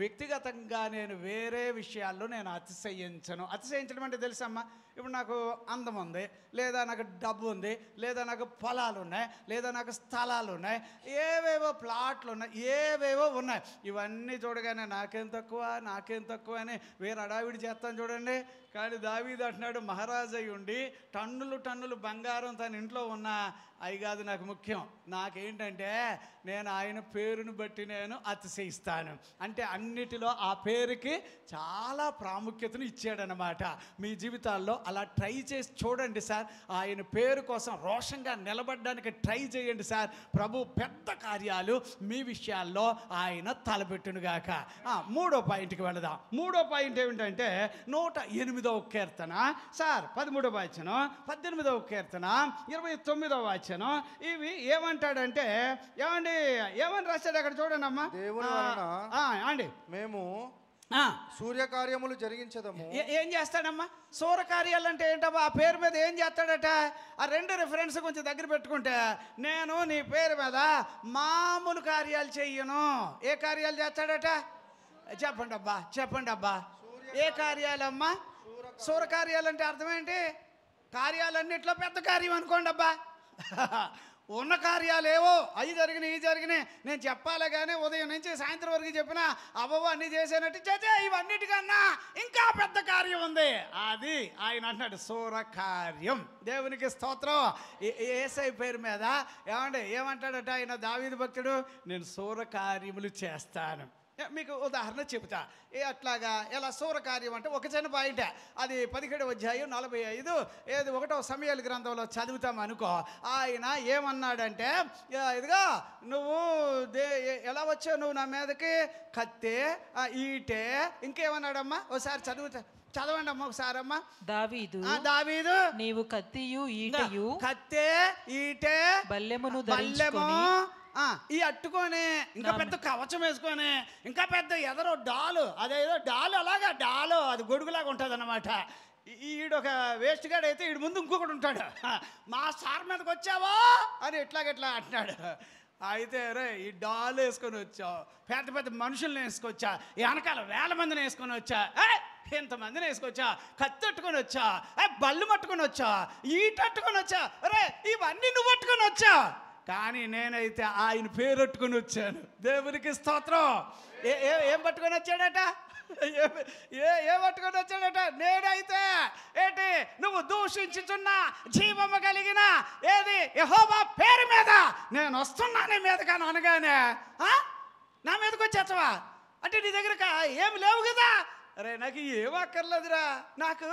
వ్యక్తిగతంగా నేను వేరే విషయాల్లో నేను అతిశయించను. అతిశయించడం అంటే తెలుసమ్మా, ఇప్పుడు నాకు అందం ఉంది, లేదా నాకు డబ్బు ఉంది, లేదా నాకు పొలాలు ఉన్నాయి, లేదా నాకు స్థలాలు ఉన్నాయి, ఏవేవో ప్లాట్లు ఉన్నాయి, ఏవేవో ఉన్నాయి. ఇవన్నీ చూడగానే నాకేం తక్కువ అని వేరే అడావిడి చేస్తాను చూడండి. కానీ దావీదు అంటున్నాడు, మహారాజు అయి ఉండి టన్నులు బంగారం తన ఇంట్లో ఉన్నా అవి కాదు నాకు ముఖ్యం. నాకేంటంటే నేను ఆయన పేరును బట్టి నేను అతిశయిస్తాను. అంటే అన్నిటిలో ఆ పేరుకి చాలా ప్రాముఖ్యతను ఇచ్చాడనమాట. మీ జీవితాల్లో అలా ట్రై చేసి చూడండి సార్. ఆయన పేరు కోసం రోషంగా నిలబడడానికి ట్రై చేయండి సార్. ప్రభు పెద్ద కార్యాలు మీ విషయాల్లో ఆయన తలపెట్టునుగాక. 3వ పాయింట్కి వెళదాం. 3వ పాయింట్ ఏమిటంటే 108వ కీర్తన సార్ 13వ వచనం, 18వ కీర్తన 29వ వచనం. ఇవి ఏమంటాడంటే, ఏమని రాశాడు అక్కడ చూడండి అమ్మా. దేవుని వలన అండి మేము సూర్యకార్యములు జరిగించదము. ఏం చేస్తాడమ్మా? సూర్యకార్యాలు అంటే ఏంటమ్మా? ఆ పేరు మీద ఏం చేస్తాడట? ఆ 2 రిఫరెన్స్ కొంచెం దగ్గర పెట్టుకుంటే, నేను నీ పేరు మీద మామూలు కార్యాలు చెయ్యను. ఏ కార్యాలు చేస్తాడట? చెప్పండి అబ్బా. ఏ కార్యాలమ్మా? సూర్యకార్యాలు అంటే అర్థం ఏంటి? కార్యాలన్నిట్లో పెద్ద కార్యం అనుకోండి అబ్బా. ఉన్న కార్యాలేవో అవి జరిగినాయి ఇవి జరిగినాయి నేను చెప్పాలి కానీ ఉదయం నుంచి సాయంత్రం వరకు చెప్పినా అవ్వవు అన్నీ చేసేనట్టు చేసే ఇవన్నిటికన్నా ఇంకా పెద్ద కార్యం ఉంది. అది ఆయన అంటున్నాడు సూరకార్యం. దేవునికి స్తోత్రం. యేసై పేరు మీద ఏమంటాడట ఆయన దావీదు భక్తుడు, నేను సూరకార్యములు చేస్తాను. మీకు ఉదాహరణ చెబుతా. అట్లాగా ఎలా సూరకార్యం అంటే ఒక చిన్న పాయింట్, అది 17వ అధ్యాయం 45 1వ సమూయేలు గ్రంథంలో చదువుతాం అనుకో. ఆయన ఏమన్నాడంటే, ఇదిగా నువ్వు ఎలా వచ్చావు నువ్వు నా మీదకి, కత్తే ఈటే ఇంకేమన్నాడమ్మా ఒకసారి చదవండి అమ్మ ఒకసారి అమ్మా. దావీదు నీవు కత్తియు ఈటయు కత్తే ఈటే బల్లెమును ఈ అట్టుకొని ఇంకా పెద్ద కవచం వేసుకొని ఇంకా పెద్ద ఎదరో డాలు, అదేదో డాలు అలాగా డాలు అది గొడుగులాగా ఉంటుంది అన్నమాట. ఈడొక వేస్ట్ గాడు అయితే ఈడు ముందు ఇంకొకటి ఉంటాడు, మా సార్ మీదకి వచ్చావా అని ఎట్లాగెట్లా అంటున్నాడు. అయితే రే ఈ డాలు వేసుకొని వచ్చావు, పెద్ద పెద్ద మనుషుల్ని వేసుకొచ్చా, వెనకాల వేల మందిని వేసుకొని వచ్చా, ఎంతమందిని వేసుకొచ్చా, కత్తెట్టుకొని వచ్చా, బళ్ళు పట్టుకొని వచ్చా, ఈటట్టుకొని వచ్చా, రే ఇవన్నీ నువ్వు పట్టుకొని వచ్చా, కానీ నేనైతే ఆయన పేరొట్టుకొని వచ్చాను. దేవునికి స్తోత్రం. ఏం పట్టుకొని వచ్చాడట, ఏ పట్టుకొని వచ్చాడట, నేనైతే ఏంటి నువ్వు దూషించుచున్న జీవము కలిగిన ఏది యెహోవా పేరు మీద నేను వస్తున్నా నీ మీద కానీ అనగానే నా మీదకి వచ్చేస్తావా అంటే నీ దగ్గర ఏమి లేవు కదా. అరే నాకు ఏం అక్కర్లేదురా, నాకు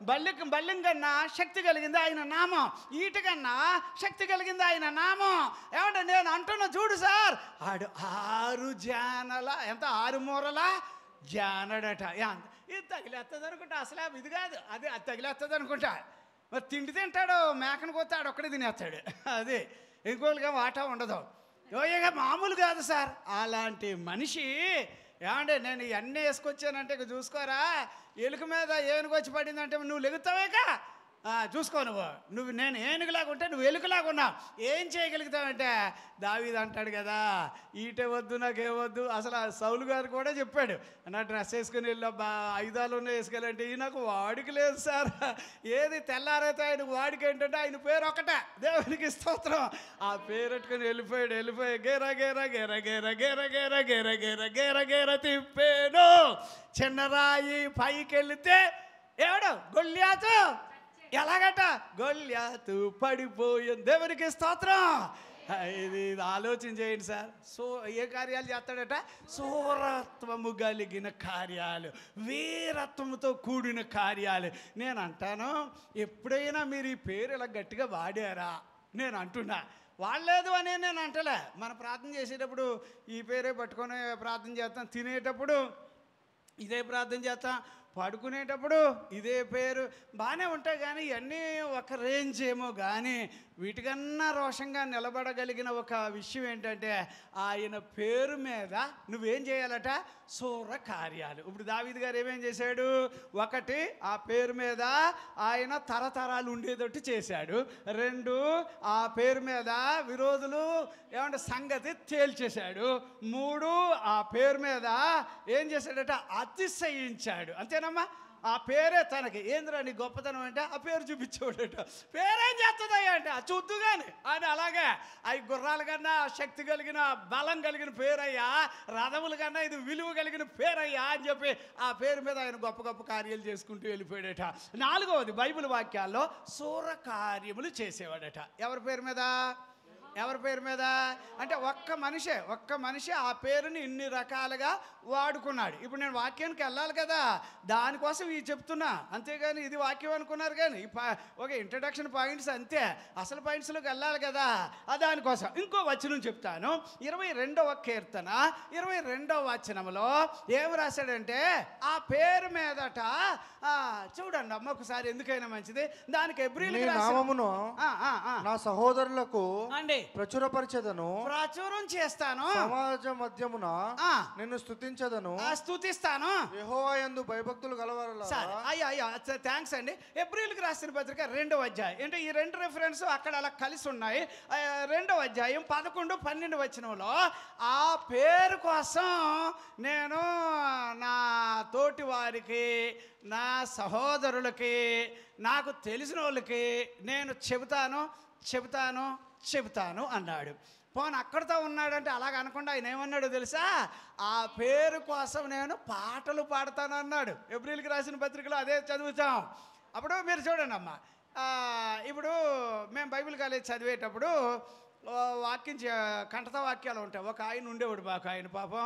బల్యం కన్నా శక్తి కలిగింది ఆయన నామం, ఈట కన్నా శక్తి కలిగింది ఆయన నామం. ఏమంటే నేను అంటున్నా చూడు సార్, ఆడు 6 జానల ఎంత 6 మూరల జానడట. ఇది తగిలేస్తుంది అనుకుంటా, అసలు ఇది కాదు అది తగిలేస్తుంది అనుకుంటా. మరి తిండి తింటాడు, మేకను కొత్తాడు ఒక్కడే తినేస్తాడు, అది ఇంకోళ్ళగా వాటా ఉండదు. యోగా మామూలు కాదు సార్ అలాంటి మనిషి. ఏమంటే నేను ఇవన్నీ వేసుకొచ్చానంటే ఇక చూసుకోరా, ఎలుక మీద ఏనుగు వచ్చి పడిందంటే నువ్వు లెగుతావేకా, చూసుకో నువ్వు నేను ఏనుగులాగా ఉంటే నువ్వు ఎలుకలాగా ఉన్నావు, ఏం చేయగలుగుతావంటే దావీదు అంటాడు కదా, ఈటే వద్దు నాకేమొద్దు. అసలు సౌలు గారు కూడా చెప్పాడు, నా డ్రెస్ వేసుకుని వెళ్ళబ్బా ఆయుధాలు ఉన్నాయి వేసుకెళ్ళంటే, ఈ నాకు వాడికి లేదు సార్, ఏది తెల్లారైతే ఆయన వాడికి ఏంటంటే ఆయన పేరు ఒకటే. దేవునికి స్తోత్రం. ఆ పేరు పెట్టుకుని వెళ్ళిపోయి గేర గేర గేర గేర గేర గేర గేర గేర గేర గేర తిప్పేను. చిన్నరాయి పైకి వెళితే ఎవడు గొల్యాతు ఎలాగట, గొల్యాతు పడిపోయింది. దేవునికి స్తోత్రం. ఇది ఆలోచన చేయండి సార్. ఏ కార్యాలు చేస్తాడట, సూరత్వము కలిగిన కార్యాలు, వీరత్వముతో కూడిన కార్యాలు. నేను అంటాను, ఎప్పుడైనా మీరు ఈ పేరు ఇలా గట్టిగా వాడారా నేను అంటున్నా, వాడలేదు అని నేను అంటలే. మనం ప్రార్థన చేసేటప్పుడు ఈ పేరే పట్టుకొని ప్రార్థన చేస్తాం, తినేటప్పుడు ఇదే ప్రార్థన చేస్తాం, పడుకునేటప్పుడు ఇదే పేరు, బాగానే ఉంటాయి. కానీ ఇవన్నీ ఒక రేంజ్ ఏమో, కానీ వీటికన్నా రోషంగా నిలబడగలిగిన ఒక విషయం ఏంటంటే ఆయన పేరు మీద నువ్వేం చేయాలట, సూర కార్యాలు. ఇప్పుడు దావీదు గారు ఏమేం చేశాడు, ఒకటి ఆ పేరు మీద ఆయన తరతరాలు ఉండేటట్టు చేశాడు, 2 ఆ పేరు మీద విరోధులు ఏమంటే సంగతి తేల్చేశాడు, 3 ఆ పేరు మీద ఏం చేశాడట, అతిశయించాడు. అంతేనమ్మా, ఆ పేరే తనకి ఏంద్రా నీ గొప్పతనం అంటే ఆ పేరు చూపించేవాడట. పేరేం చేస్తుందయ్యా అంటే ఆ చూద్దు కానీ అని. అలాగే అవి గుర్రాల కన్నా శక్తి కలిగిన బలం కలిగిన పేరయ్యా, రథముల కన్నా ఇది విలువ కలిగిన పేరయ్యా అని చెప్పి ఆ పేరు మీద ఆయన గొప్ప గొప్ప కార్యాలు చేసుకుంటూ వెళ్ళిపోయాడట. 4వది బైబిల్ వాక్యాల్లో సూర కార్యములు చేసేవాడట. ఎవరి పేరు మీద, ఎవరి పేరు మీద అంటే ఒక్క మనిషి ఆ పేరుని ఇన్ని రకాలుగా వాడుకున్నాడు. ఇప్పుడు నేను వాక్యానికి వెళ్ళాలి కదా, దానికోసం ఇవి చెప్తున్నా, అంతేగాని ఇది వాక్యం అనుకున్నారు. కానీ ఒక ఇంట్రడక్షన్ పాయింట్స్ అంతే, అసలు పాయింట్స్లోకి వెళ్ళాలి కదా, దానికోసం ఇంకో వచనం చెప్తాను. 22వ కీర్తన 22వ వచనంలో ఏం రాశాడంటే, ఆ పేరు మీదట చూడండి అమ్మ ఒకసారి, ఎందుకైనా మంచిది, దానికి హెబ్రీయులకు నామమును నా సహోదరులకు అండి ప్రచురపరిచెదను, ప్రచురం చేస్తాను, సమాజ మధ్యమున నిన్ను స్తుతించదను, స్తుతిస్తాను. యెహోవా యందు భయభక్తులు గలవారులారా. అయ్యా థ్యాంక్స్ అండి. హెబ్రీయులకు రాసిన పత్రిక 2వ అధ్యాయం, అంటే ఈ 2 రెఫరెన్స్ అక్కడ అలా కలిసి ఉన్నాయి. 2వ అధ్యాయం 11, 12 వచనంలో ఆ పేరు కోసం నేను నా తోటి వారికి, నా సహోదరులకి, నాకు తెలిసిన వాళ్ళకి నేను చెబుతాను చెబుతాను అన్నాడు. పోను అక్కడితో ఉన్నాడంటే అలాగ అనకుండా ఆయన ఏమన్నాడో తెలుసా? ఆ పేరు కోసం నేను పాటలు పాడతాను అన్నాడు. ఏప్రిల్కి రాసిన పత్రికలో అదే చదువుతాం. అప్పుడు మీరు చూడండి అమ్మా, ఇప్పుడు మేము బైబిల్ కాలేజ్ చదివేటప్పుడు వాక్యం కంఠత వాక్యాలు ఉంటాయి. ఒక ఆయన ఉండేవాడు మాకు, ఆయన పాపం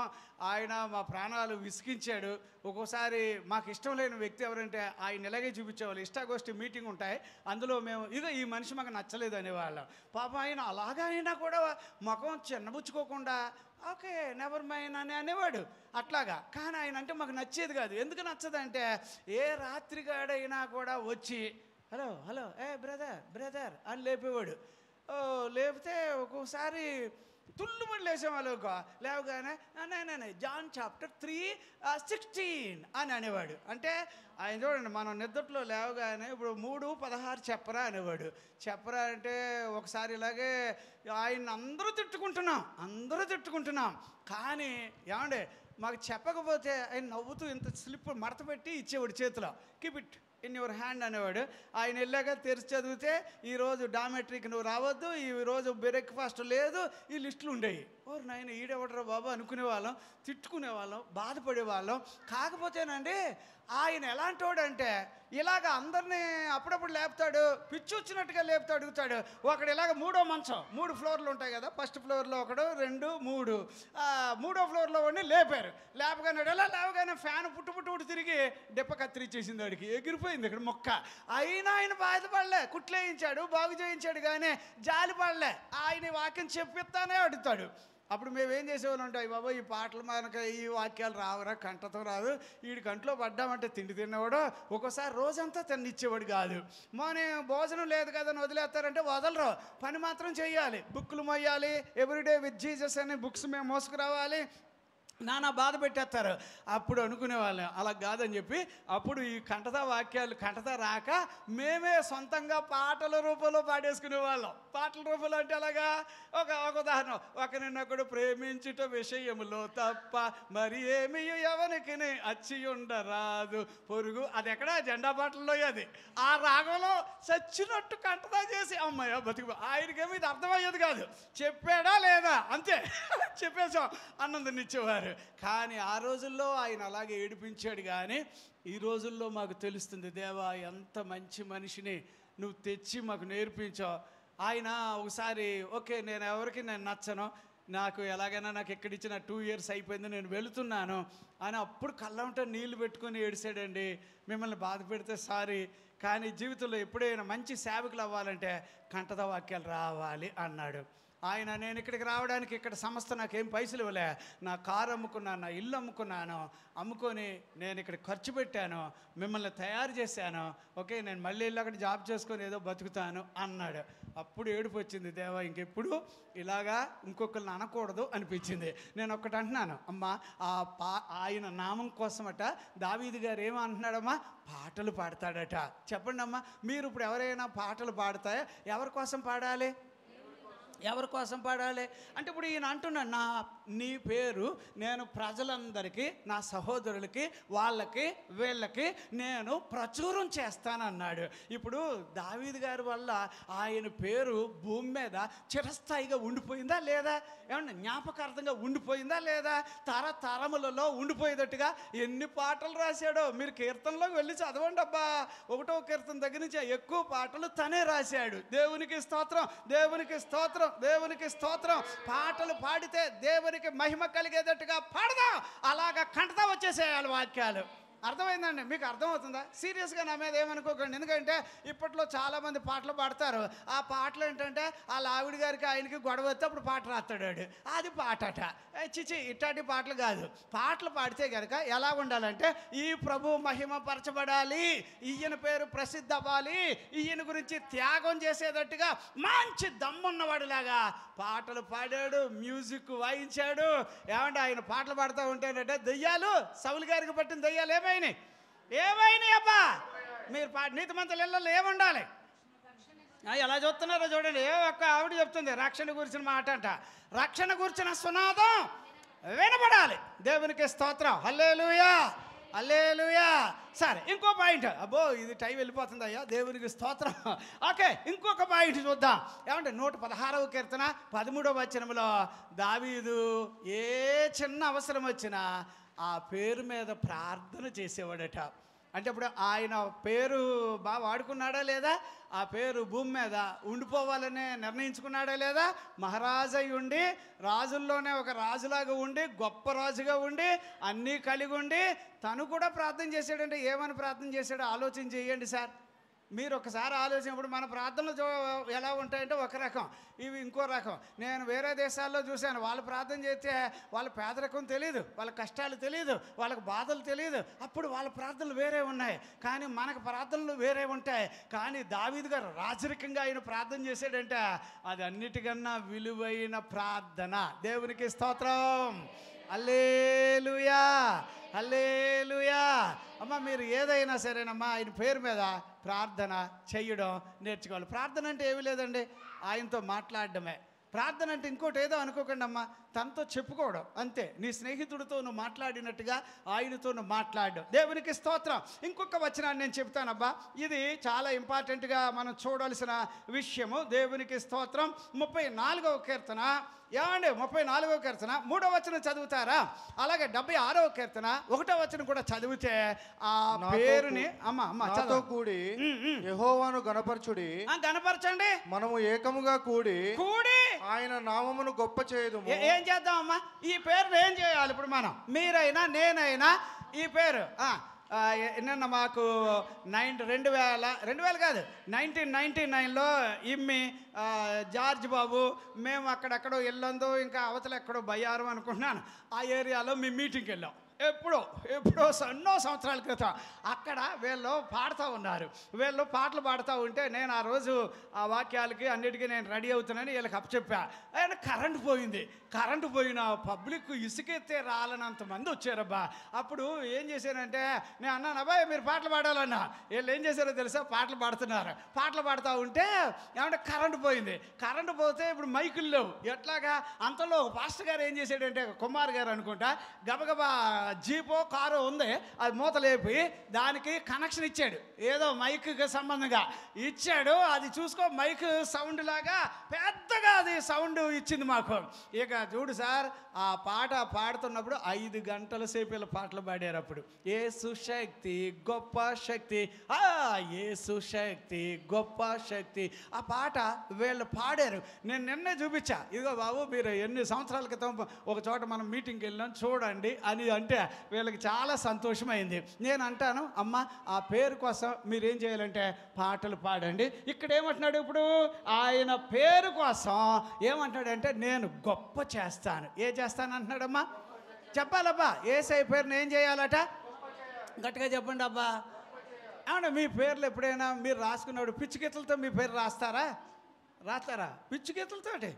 ఆయన మా ప్రాణాలు విసిగించాడు. ఒక్కోసారి మాకు ఇష్టం లేని వ్యక్తి ఎవరంటే ఆయన ఇలాగే చూపించేవాళ్ళు. ఇష్టాగోష్ఠి మీటింగ్ ఉంటాయి, అందులో మేము ఇదో ఈ మనిషి మాకు నచ్చలేదు అనేవాళ్ళం. పాపం ఆయన అలాగా అయినా కూడా ముఖం చిన్నబుచ్చుకోకుండా ఓకే నెవర్ మైండ్ అని అనేవాడు అట్లాగా. కానీ ఆయన అంటే మాకు నచ్చేది కాదు. ఎందుకు నచ్చదంటే ఏ రాత్రిగాడైనా కూడా వచ్చి హలో హలో బ్రదర్ బ్రదర్ అని లేపేవాడు. లేపితే ఒక్కోసారి తుల్లుమని లేచేవాళ్ళు. లేవగానే జాన్ చాప్టర్ 3:16 అని అనేవాడు. అంటే ఆయన చూడండి, మనం నిద్రలో లేవగానే ఇప్పుడు 3:16 చెప్పరా అనేవాడు. చెప్పరా అంటే ఒకసారి ఇలాగే ఆయన అందరూ తిట్టుకుంటున్నాం. కానీ ఏమండే మాకు చెప్పకపోతే ఆయన నవ్వుతూ ఇంత స్లిప్ మడత పెట్టి ఇచ్చేవాడు చేతిలో. Keep it in your hand అనేవాడు. ఆయన వెళ్ళాక తెరిచి చదివితే ఈరోజు డామెట్రీకి నువ్వు రావద్దు, ఈరోజు బ్రేక్ఫాస్ట్ లేదు, ఈ లిస్టులు ఉండేవి. ఓరు నాయన ఈడెవడరా బాబు అనుకునేవాళ్ళం, తిట్టుకునేవాళ్ళం, బాధపడేవాళ్ళం. కాకపోతేనండి ఆయన ఎలాంటి వాడంటే ఇలాగ అందరినీ అప్పుడప్పుడు లేపుతాడు, పిచ్చి వచ్చినట్టుగా లేపుతూ అడుగుతాడు. ఒకడు ఇలాగ 3వ మంచం, 3 ఫ్లోర్లు ఉంటాయి కదా, ఫస్ట్ ఫ్లోర్లో ఒకడు, 2, 3, 3వ ఫ్లోర్లో వాడిని లేపారు. లేవగానే ఫ్యాన్ పుట్టు తిరిగి దెప్ప కత్తిరించేసింది. వాడికి ఎగిరిపోయింది ఇక్కడ మొక్క. అయినా ఆయన బాధపడలే, కుట్లేయించాడు, బాగు చేయించాడు, కానీ జాలిపడలే. ఆయన వాక్యం చెప్పిస్తానే అడుగుతాడు. అప్పుడు మేమేం చేసేవాళ్ళం అంటే బాబా ఈ పాటలు మనకు ఈ వాక్యాలు రావురా, కంటతో రాదు, వీడి కంట్లో పడ్డామంటే తిండి తిన్నవాడు ఒక్కోసారి రోజంతా తిన్నిచ్చేవాడు కాదు. మన భోజనం లేదు కదా అని వదిలేస్తారంటే వదలరు, పని మాత్రం చేయాలి. బుక్కులు మొయ్యాలి, ఎవ్రీడే విత్ జీసస్ అనే బుక్స్ మేము మోసుకురావాలి, నానా బాధ పెట్టేస్తారు. అప్పుడు అనుకునేవాళ్ళం అలా కాదని చెప్పి అప్పుడు ఈ కంటత రాక మేమే సొంతంగా పాటల రూపంలో పాడేసుకునేవాళ్ళం. పాటల రూపంలో అంటే అలాగా ఒక ఉదాహరణ, ఒకరినొకడు ప్రేమించుట విషయములో తప్ప మరి ఏమి ఎవరికి అచ్చి ఉండరాదు పొరుగు. అది ఎక్కడ జెండా పాటల్లో అది. ఆ రాగంలో చచ్చినట్టు కంటతా చేసి అమ్మాయి బతుకు. ఆయనకేమో ఇది అర్థమయ్యేది కాదు, చెప్పాడా లేదా అంతే, చెప్పేసాం అన్నందుని ఇచ్చేవారు. కానీ ఆ రోజుల్లో ఆయన అలాగే ఏడిపించాడు. కానీ ఈ రోజుల్లో మాకు తెలుస్తుంది, దేవా ఎంత మంచి మనిషిని నువ్వు తెచ్చి మాకు నేర్పించావు. ఆయన ఒకసారి ఓకే నేను నచ్చను, నాకు ఎలాగైనా నాకు ఎక్కడిచ్చిన 2 years అయిపోయింది, నేను వెళుతున్నాను అని అప్పుడు కళ్ళంట నీళ్లు పెట్టుకొని ఏడిసాడండి. మిమ్మల్ని బాధ పెడితే సారీ, కానీ జీవితంలో ఎప్పుడైనా మంచి సేవకులు అవ్వాలంటే కంటత వాక్యాలు రావాలి అన్నాడు. ఆయన నేను ఇక్కడికి రావడానికి ఇక్కడ సంస్థ నాకేం పైసలు ఇవ్వలే, నా కారు అమ్ముకున్నాను, నా ఇల్లు అమ్ముకొని నేను ఇక్కడ ఖర్చు పెట్టాను, మిమ్మల్ని తయారు చేశాను, ఓకే నేను మళ్ళీ వెళ్ళి అక్కడ జాబ్ చేసుకొని ఏదో బతుకుతాను అన్నాడు. అప్పుడు ఏడుపు వచ్చింది, దేవా ఇంకెప్పుడు ఇలాగా ఇంకొకరిని అనకూడదు అనిపించింది. నేను ఒక్కటి అంటున్నాను అమ్మా, ఆయన నామం కోసమట దావీదు గారు ఏమంటున్నాడమ్మా, పాటలు పాడతాడట. చెప్పండి అమ్మా, మీరు ఇప్పుడు ఎవరైనా పాటలు పాడతాయా? ఎవరి కోసం పాడాలి? ఎవరి కోసం పాడాలి అంటే ఇప్పుడు ఈయన అంటున్నాడు, నీ పేరు నేను ప్రజలందరికీ, నా సహోదరులకి, వాళ్ళకి వీళ్ళకి నేను ప్రచురం చేస్తానన్నాడు. ఇప్పుడు దావీదు గారి వల్ల ఆయన పేరు భూమి మీద చిరస్థాయిగా ఉండిపోయిందా లేదా? ఏమన్నా జ్ఞాపకార్థంగా ఉండిపోయిందా లేదా? తరతరములలో ఉండిపోయేటట్టుగా ఎన్ని పాటలు రాశాడో మీరు కీర్తనలోకి వెళ్ళి చదవండి అబ్బా. 1వ కీర్తన దగ్గర నుంచి ఎక్కువ పాటలు తనే రాశాడు. దేవునికి స్తోత్రం, దేవునికి స్తోత్రం, దేవునికి స్తోత్రం. పాటలు పాడితే దేవునికి మహిమ కలిగేటట్టుగా పాడదాం. అలాగా కంటతా వచ్చేసేయాలి వాక్యాలు. అర్థమైందండి? మీకు అర్థమవుతుందా? సీరియస్గా నా మీద ఏమనుకోకండి. ఎందుకంటే ఇప్పట్లో చాలామంది పాటలు పాడతారు. ఆ పాటలు ఏంటంటే వాళ్ళ ఆవిడ గారికి ఆయనకి గొడవ వస్తే అప్పుడు పాట రాస్తాడు, అది పాటట. చిచి ఇట్లాంటి పాటలు కాదు. పాటలు పాడితే కనుక ఎలా ఉండాలంటే ఈ ప్రభు మహిమ పరచబడాలి, ఈయన పేరు ప్రసిద్ధి అవ్వాలి, ఈయన గురించి త్యాగం చేసేటట్టుగా మంచి దమ్మున్నవాడిలాగా పాటలు పాడాడు, మ్యూజిక్ వాయించాడు. ఏమంటే ఆయన పాటలు పాడుతూ ఉంటేనంటే దెయ్యాలు, సౌలు గారికి పట్టిన దెయ్యాలు ఏమైనాయి అబ్బా? మీరు నీతిమంతుల ఇళ్ళల్లో ఏముండాలి? ఎలా చూస్తున్నారో చూడండి. ఒక్క ఆవిడ చెప్తుంది రక్షణ గురించిన మాట అంట. రక్షణ గురించిన సునాదం వినపడాలి. దేవునికి స్తోత్రం, హల్లెలూయా. హల్లెలూయా. సరే, ఇంకో పాయింట్. అబ్బో, ఇది టైం వెళ్ళిపోతుంది అయ్యా, దేవునికి స్తోత్రం. ఓకే, ఇంకొక పాయింట్ చూద్దాం. ఏమంటే 116వ కీర్తన 13వ వచనంలో దావీదు ఏ చిన్న అవసరం వచ్చినా ఆ పేరు మీద ప్రార్థన చేసేవాడట. అంటే ఇప్పుడు ఆయన పేరు బాగా వాడుకున్నాడా లేదా? ఆ పేరు భూమి మీద ఉండిపోవాలనే నిర్ణయించుకున్నాడా లేదా? మహారాజై ఉండి, రాజుల్లోనే ఒక రాజులాగా ఉండి, గొప్ప రాజుగా ఉండి, అన్నీ కలిగి ఉండి తను కూడా ప్రార్థన చేశాడంటే ఏమని ప్రార్థన చేశాడో ఆలోచన చేయండి సార్. మీరు ఒకసారి ఆలోచించినప్పుడు మన ప్రార్థనలు ఎలా ఉంటాయంటే ఒక రకం, ఇవి ఇంకో రకం. నేను వేరే దేశాల్లో చూశాను, వాళ్ళు ప్రార్థన చేస్తే వాళ్ళ పేదరికం తెలియదు, వాళ్ళ కష్టాలు తెలియదు, వాళ్ళకి బాధలు తెలియదు, అప్పుడు వాళ్ళ ప్రార్థనలు వేరే ఉన్నాయి. కానీ మనకు ప్రార్థనలు వేరే ఉంటాయి. కానీ దావీదు గారు రాజరికంగా ఆయన ప్రార్థన చేశాడంటే అది అన్నిటికన్నా విలువైన ప్రార్థన. దేవునికి స్తోత్రం. హల్లెలూయా, హల్లెలూయా. అమ్మ, మీరు ఏదైనా సరేనమ్మా ఆయన పేరు మీద ప్రార్థన చేయడం నేర్చుకోవాలి. ప్రార్థన అంటే ఏమీ లేదండి, ఆయనతో మాట్లాడడమే. ప్రార్థన అంటే ఇంకోటి ఏదో అనుకోకండి అమ్మా, తనతో చెప్పుకోవడం అంతే. నీ స్నేహితుడితో నువ్వు మాట్లాడినట్టుగా ఆయనతో నువ్వు మాట్లాడడం. దేవునికి స్తోత్రం. ఇంకొక వచనాన్ని నేను చెప్తానబ్బా, ఇది చాలా ఇంపార్టెంట్గా మనం చూడాల్సిన విషయము. దేవునికి స్తోత్రం. 34వ కీర్తన, ఏమండి 34వ కీర్తన 3వ వచనం చదువుతారా? అలాగే 76వ కీర్తన 1వ వచనం కూడా చదివితే ఆ పేరుని నాతో కూడి యెహోవాను గణపరచుడి. గణపరచండి. మనము ఏకముగా కూడి ఆయన నామమును గొప్ప చేయదు. ఏం చేద్దాం అమ్మా? ఈ పేరును ఏం చేయాలి? ఇప్పుడు మనం, మీరైనా నేనైనా ఈ పేరు నిన్న మాకు 2000 కాదు 1999లో ఇమ్మి జార్జ్ బాబు మేము అక్కడెక్కడో ఇల్లందో ఇంకా అవతల ఎక్కడో బయ్యారం అనుకుంటున్నాను, ఆ ఏరియాలో మేము మీటింగ్కి వెళ్ళాం. ఎప్పుడో ఎన్నో సంవత్సరాల క్రితం. అక్కడ వీళ్ళు పాడుతూ ఉన్నారు. వీళ్ళు పాటలు పాడుతూ ఉంటే నేను ఆ రోజు ఆ వాక్యాలకి అన్నిటికీ నేను రెడీ అవుతున్నాను వీళ్ళకి అప్పచెప్పా. ఆయన కరెంటు పోయింది. కరెంటు పోయిన పబ్లిక్ ఇసుకెత్తే రాలనంత మంది వచ్చారబ్బా. అప్పుడు ఏం చేశానంటే నేను అన్నాను, అబ్బాయి మీరు పాటలు పాడాలన్నా. వీళ్ళు ఏం చేశారో తెలుసా? పాటలు పాడుతున్నారు. పాటలు పాడుతూ ఉంటే ఏమంటే కరెంటు పోయింది. కరెంటు పోతే ఇప్పుడు మైకులు లేవు. ఎట్లాగా? అంతలో పాస్టర్ గారు ఏం చేశాడంటే, కుమార్ గారు అనుకుంటా, గబగబా జీపో కారో ఉంది, అది మూతలేపి దానికి కనెక్షన్ ఇచ్చాడు. ఏదో మైక్కి సంబంధంగా ఇచ్చాడు. అది చూసుకో మైక్ సౌండ్ లాగా పెద్దగా అది సౌండ్ ఇచ్చింది మాకు. ఇక చూడు సార్, ఆ పాట పాడుతున్నప్పుడు 5 గంటల సేపు ఇలా పాటలు పాడారు. అప్పుడు యేసు శక్తి గొప్ప శక్తి, యేసు శక్తి గొప్ప శక్తి, ఆ పాట వీళ్ళు పాడారు. నేను నిన్నే చూపించా, ఇదిగో బాబు మీరు ఎన్ని సంవత్సరాల క్రితం ఒక చోట మనం మీటింగ్కి వెళ్ళాం చూడండి అని అంటే వీళ్ళకి చాలా సంతోషమైంది. నేను అంటాను, అమ్మ ఆ పేరు కోసం మీరేం చేయాలంటే పాటలు పాడండి. ఇక్కడ ఏమంటున్నాడు? ఇప్పుడు ఆయన పేరు కోసం ఏమంటాడంటే నేను గొప్ప చేస్తాను. ఏ చేస్తాను అంటున్నాడమ్మా? చెప్పాలబ్బా. యేసయ్య పేరుని ఏం చేయాలట? గట్టిగా చెప్పండి అబ్బా. అవును, మీ పేర్లు ఎప్పుడైనా మీరు రాసుకున్నప్పుడు పిచ్చిగీతలతో మీ పేరు రాస్తారా? పిచ్చిగీతలతోటి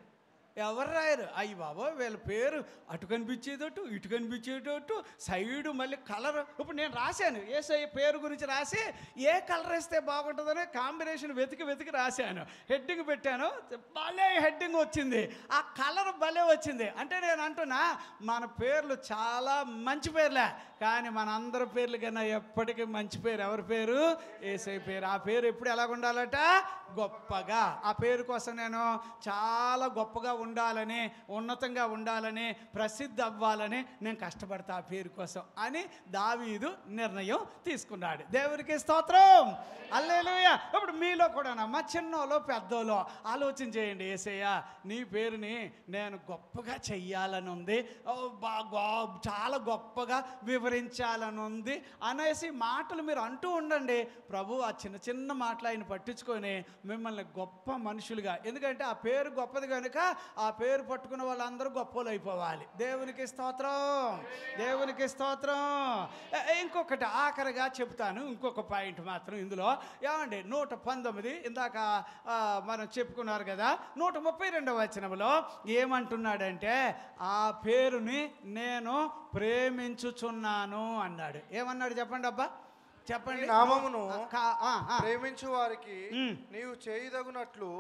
ఎవరు రాయరు. అయ్యి బాబో వీళ్ళ పేరు అటు కనిపించేటట్టు ఇటు కనిపించేటట్టు సైడు మళ్ళీ కలర్. ఇప్పుడు నేను రాశాను యేసయ్య పేరు గురించి రాసి ఏ కలర్ వేస్తే బాగుంటుందని కాంబినేషన్ వెతికి రాశాను. హెడ్డింగ్ పెట్టాను, భలే హెడ్డింగ్ వచ్చింది. ఆ కలర్ భలే వచ్చింది. అంటే నేను అంటున్నా మన పేర్లు చాలా మంచి పేర్లే, కానీ మన అందరి పేర్లు కన్నా ఎప్పటికీ మంచి పేరు ఎవరి పేరు? యేసయ్య పేరు. ఆ పేరు ఎప్పుడు ఎలాగ ఉండాలట? గొప్పగా. ఆ పేరు కోసం నేను చాలా గొప్పగా ఉండాలని, ఉన్నతంగా ఉండాలని, ప్రసిద్ధి అవ్వాలని నేను కష్టపడతా ఆ పేరు కోసం అని దావీదు నిర్ణయం తీసుకున్నాడు. దేవునికి స్తోత్రం. హల్లెలూయా. ఇప్పుడు మీలో కూడానమ్మా, చిన్నోలో పెద్దోలో ఆలోచన చేయండి. యేసయ్య నీ పేరుని నేను గొప్పగా చెయ్యాలని ఉంది, చాలా గొప్పగా వివరించాలని ఉంది అనేసి మాటలు మీరు అంటూ ఉండండి. ప్రభు ఆ చిన్న మాటలు ఆయన పట్టించుకొని మిమ్మల్ని గొప్ప మనుషులుగా, ఎందుకంటే ఆ పేరు గొప్పది కనుక ఆ పేరు పట్టుకున్న వాళ్ళందరూ గొప్పలు అయిపోవాలి. దేవునికి స్తోత్రం, దేవునికి స్తోత్రం. ఇంకొకటి ఆఖరిగా చెప్తాను, ఇంకొక పాయింట్ మాత్రం ఇందులో. ఏమండి 119 ఇందాక మనం చెప్పుకున్నారు కదా, 132వ వచనంలో ఏమంటున్నాడంటే ఆ పేరుని నేను ప్రేమించుచున్నాను అన్నాడు. ఏమన్నాడు చెప్పండి అబ్బా, చెప్పండి. నామమును ప్రేమించు వారికి నీవు చేయదగునట్లు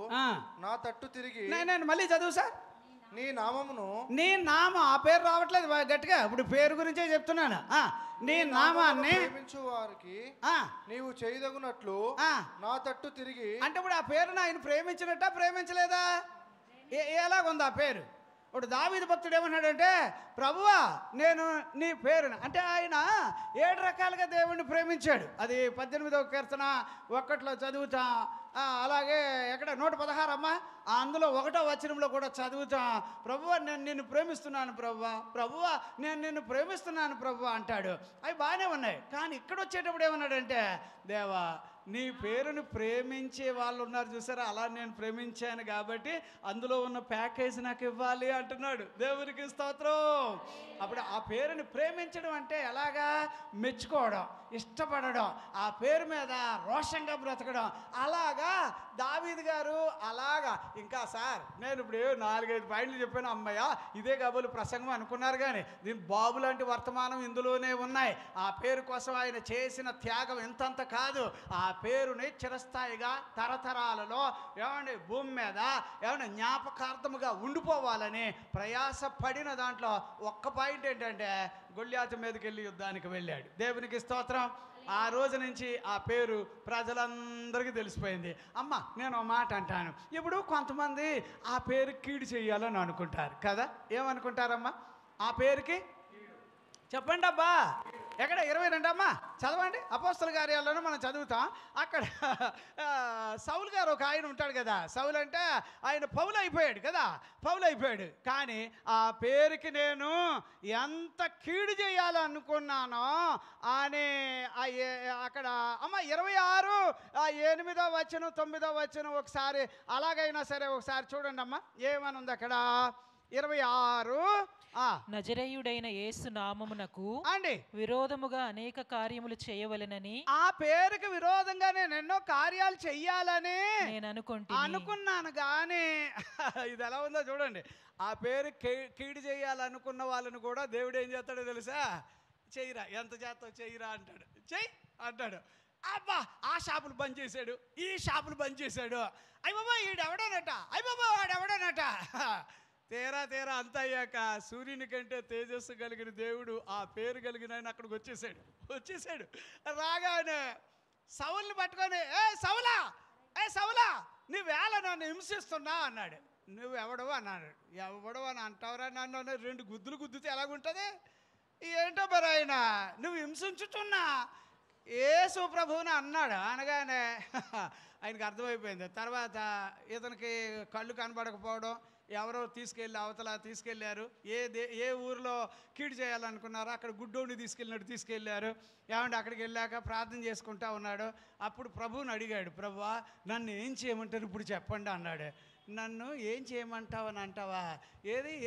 నా తట్టు తిరిగి. నేను మళ్ళీ చదువు సార్. నీ నామమును నీ నామం, ఆ పేరు రావట్లేదు గట్టిగా, ఇప్పుడు పేరు గురించే చెప్తున్నాను. నీ నామాన్ని ప్రేమించు వారికి నీవు చేయదగునట్లు నా తట్టు తిరిగి. అంటే ఇప్పుడు ఆ పేరును ఆయన ప్రేమించినట్ట ప్రేమించలేదా? ఎలాగుంది ఆ పేరు? ఇప్పుడు దావీదు భక్తుడు ఏమన్నాడంటే, ప్రభువా నేను నీ పేరును, అంటే ఆయన 7 రకాలుగా దేవుణ్ణి ప్రేమించాడు. అది 18వ కీర్తన 1లో చదువుతా, అలాగే ఎక్కడ 116 అమ్మా, అందులో 1వ వచనంలో కూడా చదువుతా, ప్రభువా నేను నిన్ను ప్రేమిస్తున్నాను ప్రభువా, ప్రభువా నేను నిన్ను ప్రేమిస్తున్నాను ప్రభువా అంటాడు. అవి బాగానే ఉన్నాయి. కానీ ఇక్కడ వచ్చేటప్పుడు ఏమన్నాడంటే, దేవా నీ పేరును ప్రేమించే వాళ్ళు ఉన్నారు చూసారా, అలా నేను ప్రేమించాను కాబట్టి అందులో ఉన్న ప్యాకేజ్ నాకు ఇవ్వాలి అంటున్నాడు. దేవునికి స్తోత్రం. అప్పుడు ఆ పేరుని ప్రేమించడం అంటే ఎలాగా? మెచ్చుకోవడం, ఇష్టపడడం, ఆ పేరు మీద రోషంగా బ్రతకడం. అలాగా దావీదు గారు అలాగా. ఇంకా సార్ నేను ఇప్పుడు 4-5 పాయింట్లు చెప్పాను, అమ్మయ్య ఇదే కాబోలు ప్రసంగం అనుకున్నారు, కానీ దీని బాబు లాంటి వర్తమానం ఇందులోనే ఉన్నాయి. ఆ పేరు కోసం ఆయన చేసిన త్యాగం ఎంతంత కాదు. ఆ పేరుని చిరస్థాయిగా తరతరాలలో ఏమండి భూమి మీద ఏమన్నా జ్ఞాపకార్థముగా ఉండిపోవాలని ప్రయాసపడిన దాంట్లో ఒక్క పాయింట్ ఏంటంటే, గొల్యాతు మీదకి వెళ్ళి యుద్ధానికి వెళ్ళాడు. దేవునికి స్తోత్రం. ఆ రోజు నుంచి ఆ పేరు ప్రజలందరికీ తెలిసిపోయింది. అమ్మ నేను ఒక మాట అంటాను, ఇప్పుడు కొంతమంది ఆ పేరు కీడు చేయాలని అనుకుంటారు కదా. ఏమనుకుంటారమ్మా? ఆ పేరుకి చెప్పండి అబ్బా, ఎక్కడ 22 అమ్మా చదవండి. అపోస్తల కార్యాలను మనం చదువుతాం. అక్కడ సౌలు గారు ఒక ఆయన ఉంటాడు కదా. సౌలు అంటే ఆయన పౌలు అయిపోయాడు కదా, పౌలు అయిపోయాడు. కానీ ఆ పేరుకి నేను ఎంత కీడు చేయాలనుకున్నానో అని అక్కడ అమ్మ 26:8 వచనం 9 వచనం ఒకసారి అలాగైనా సరే ఒకసారి చూడండి అమ్మా, ఏమని ఉంది అక్కడ? 26 నజరేయుడైన యేసు నామమునకు అండి విరోధముగా అనేక కార్యములు చేయవలెనని, ఆ పేరుకి విరోధంగా నేను ఎన్నో కార్యాలు చెయ్యాలని నేను అనుకున్నాను. కానీ ఇది ఎలా ఉందో చూడండి. ఆ పేరు కీడు చేయాలనుకున్న వాళ్ళని కూడా దేవుడు ఏం చేస్తాడో తెలుసా? చెయ్యిరా, ఎంత చేస్తావు చెయ్యిరా అంటాడు. చెయ్యి అంటాడు. అబ్బా ఆ షాపులు బంద్ చేశాడు, ఈ షాపులు బంద్ చేశాడు, అయ్య బాబా ఈడెవడోనట, అయ్య బాబా వాడెవడోనట. తీరా అంతా అయ్యాక సూర్యుని కంటే తేజస్సు కలిగిన దేవుడు ఆ పేరు కలిగిన ఆయన అక్కడికి వచ్చేసాడు. రాగానే సౌలుని పట్టుకొని, ఏ సౌలా నువ్వేళ నన్ను హింసిస్తున్నా అన్నాడు. నువ్వు ఎవడవు అన్నాడు. ఎవడవు అని అంటావురా నన్ను? 2 గుద్దులు గుద్దితే ఎలాగుంటుంది? ఏంటో మరి ఆయన నువ్వు హింసించుతున్నా యేసు ప్రభువుని అన్నాడు. అనగానే ఆయనకు అర్థమైపోయింది. తర్వాత ఇతనికి కళ్ళు కనబడకపోవడం, ఎవరో అవతల తీసుకెళ్ళారు. ఏ ఊరిలో కీడు చేయాలనుకున్నారో అక్కడ గుడ్డోని తీసుకెళ్ళారు. ఏమంటే అక్కడికి వెళ్ళాక ప్రార్థన చేసుకుంటా ఉన్నాడు. అప్పుడు ప్రభువుని అడిగాడు, ప్రభువా నన్ను ఏం చేయమంటారు ఇప్పుడు చెప్పండి అన్నాడు. నన్ను ఏం చేయమంటావని అంటావా?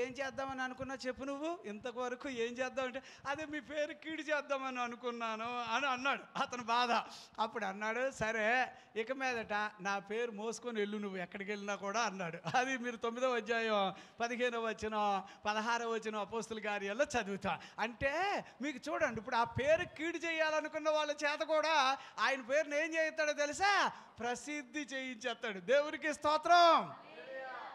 ఏం చేద్దామని అనుకున్నా చెప్పు నువ్వు. ఇంతవరకు ఏం చేద్దామంటే అదే మీ పేరు కీడు చేద్దామని అనుకున్నాను అని అన్నాడు అతను బాధ. అప్పుడు అన్నాడు, సరే ఇక మీదట నా పేరు మోసుకొని వెళ్ళు నువ్వు ఎక్కడికి వెళ్ళినా కూడా అన్నాడు. అది మీరు 9వ అధ్యాయం 15వ వచనం 16వ వచనం అపోస్తల కార్యాల్లో చదువుతా. అంటే మీకు చూడండి, ఇప్పుడు ఆ పేరు కీడు చేయాలనుకున్న వాళ్ళ చేత కూడా ఆయన పేరుని ఏం చేస్తాడో తెలుసా? ప్రసిద్ధి చేయించేస్తాడు. దేవునికి స్తోత్రం.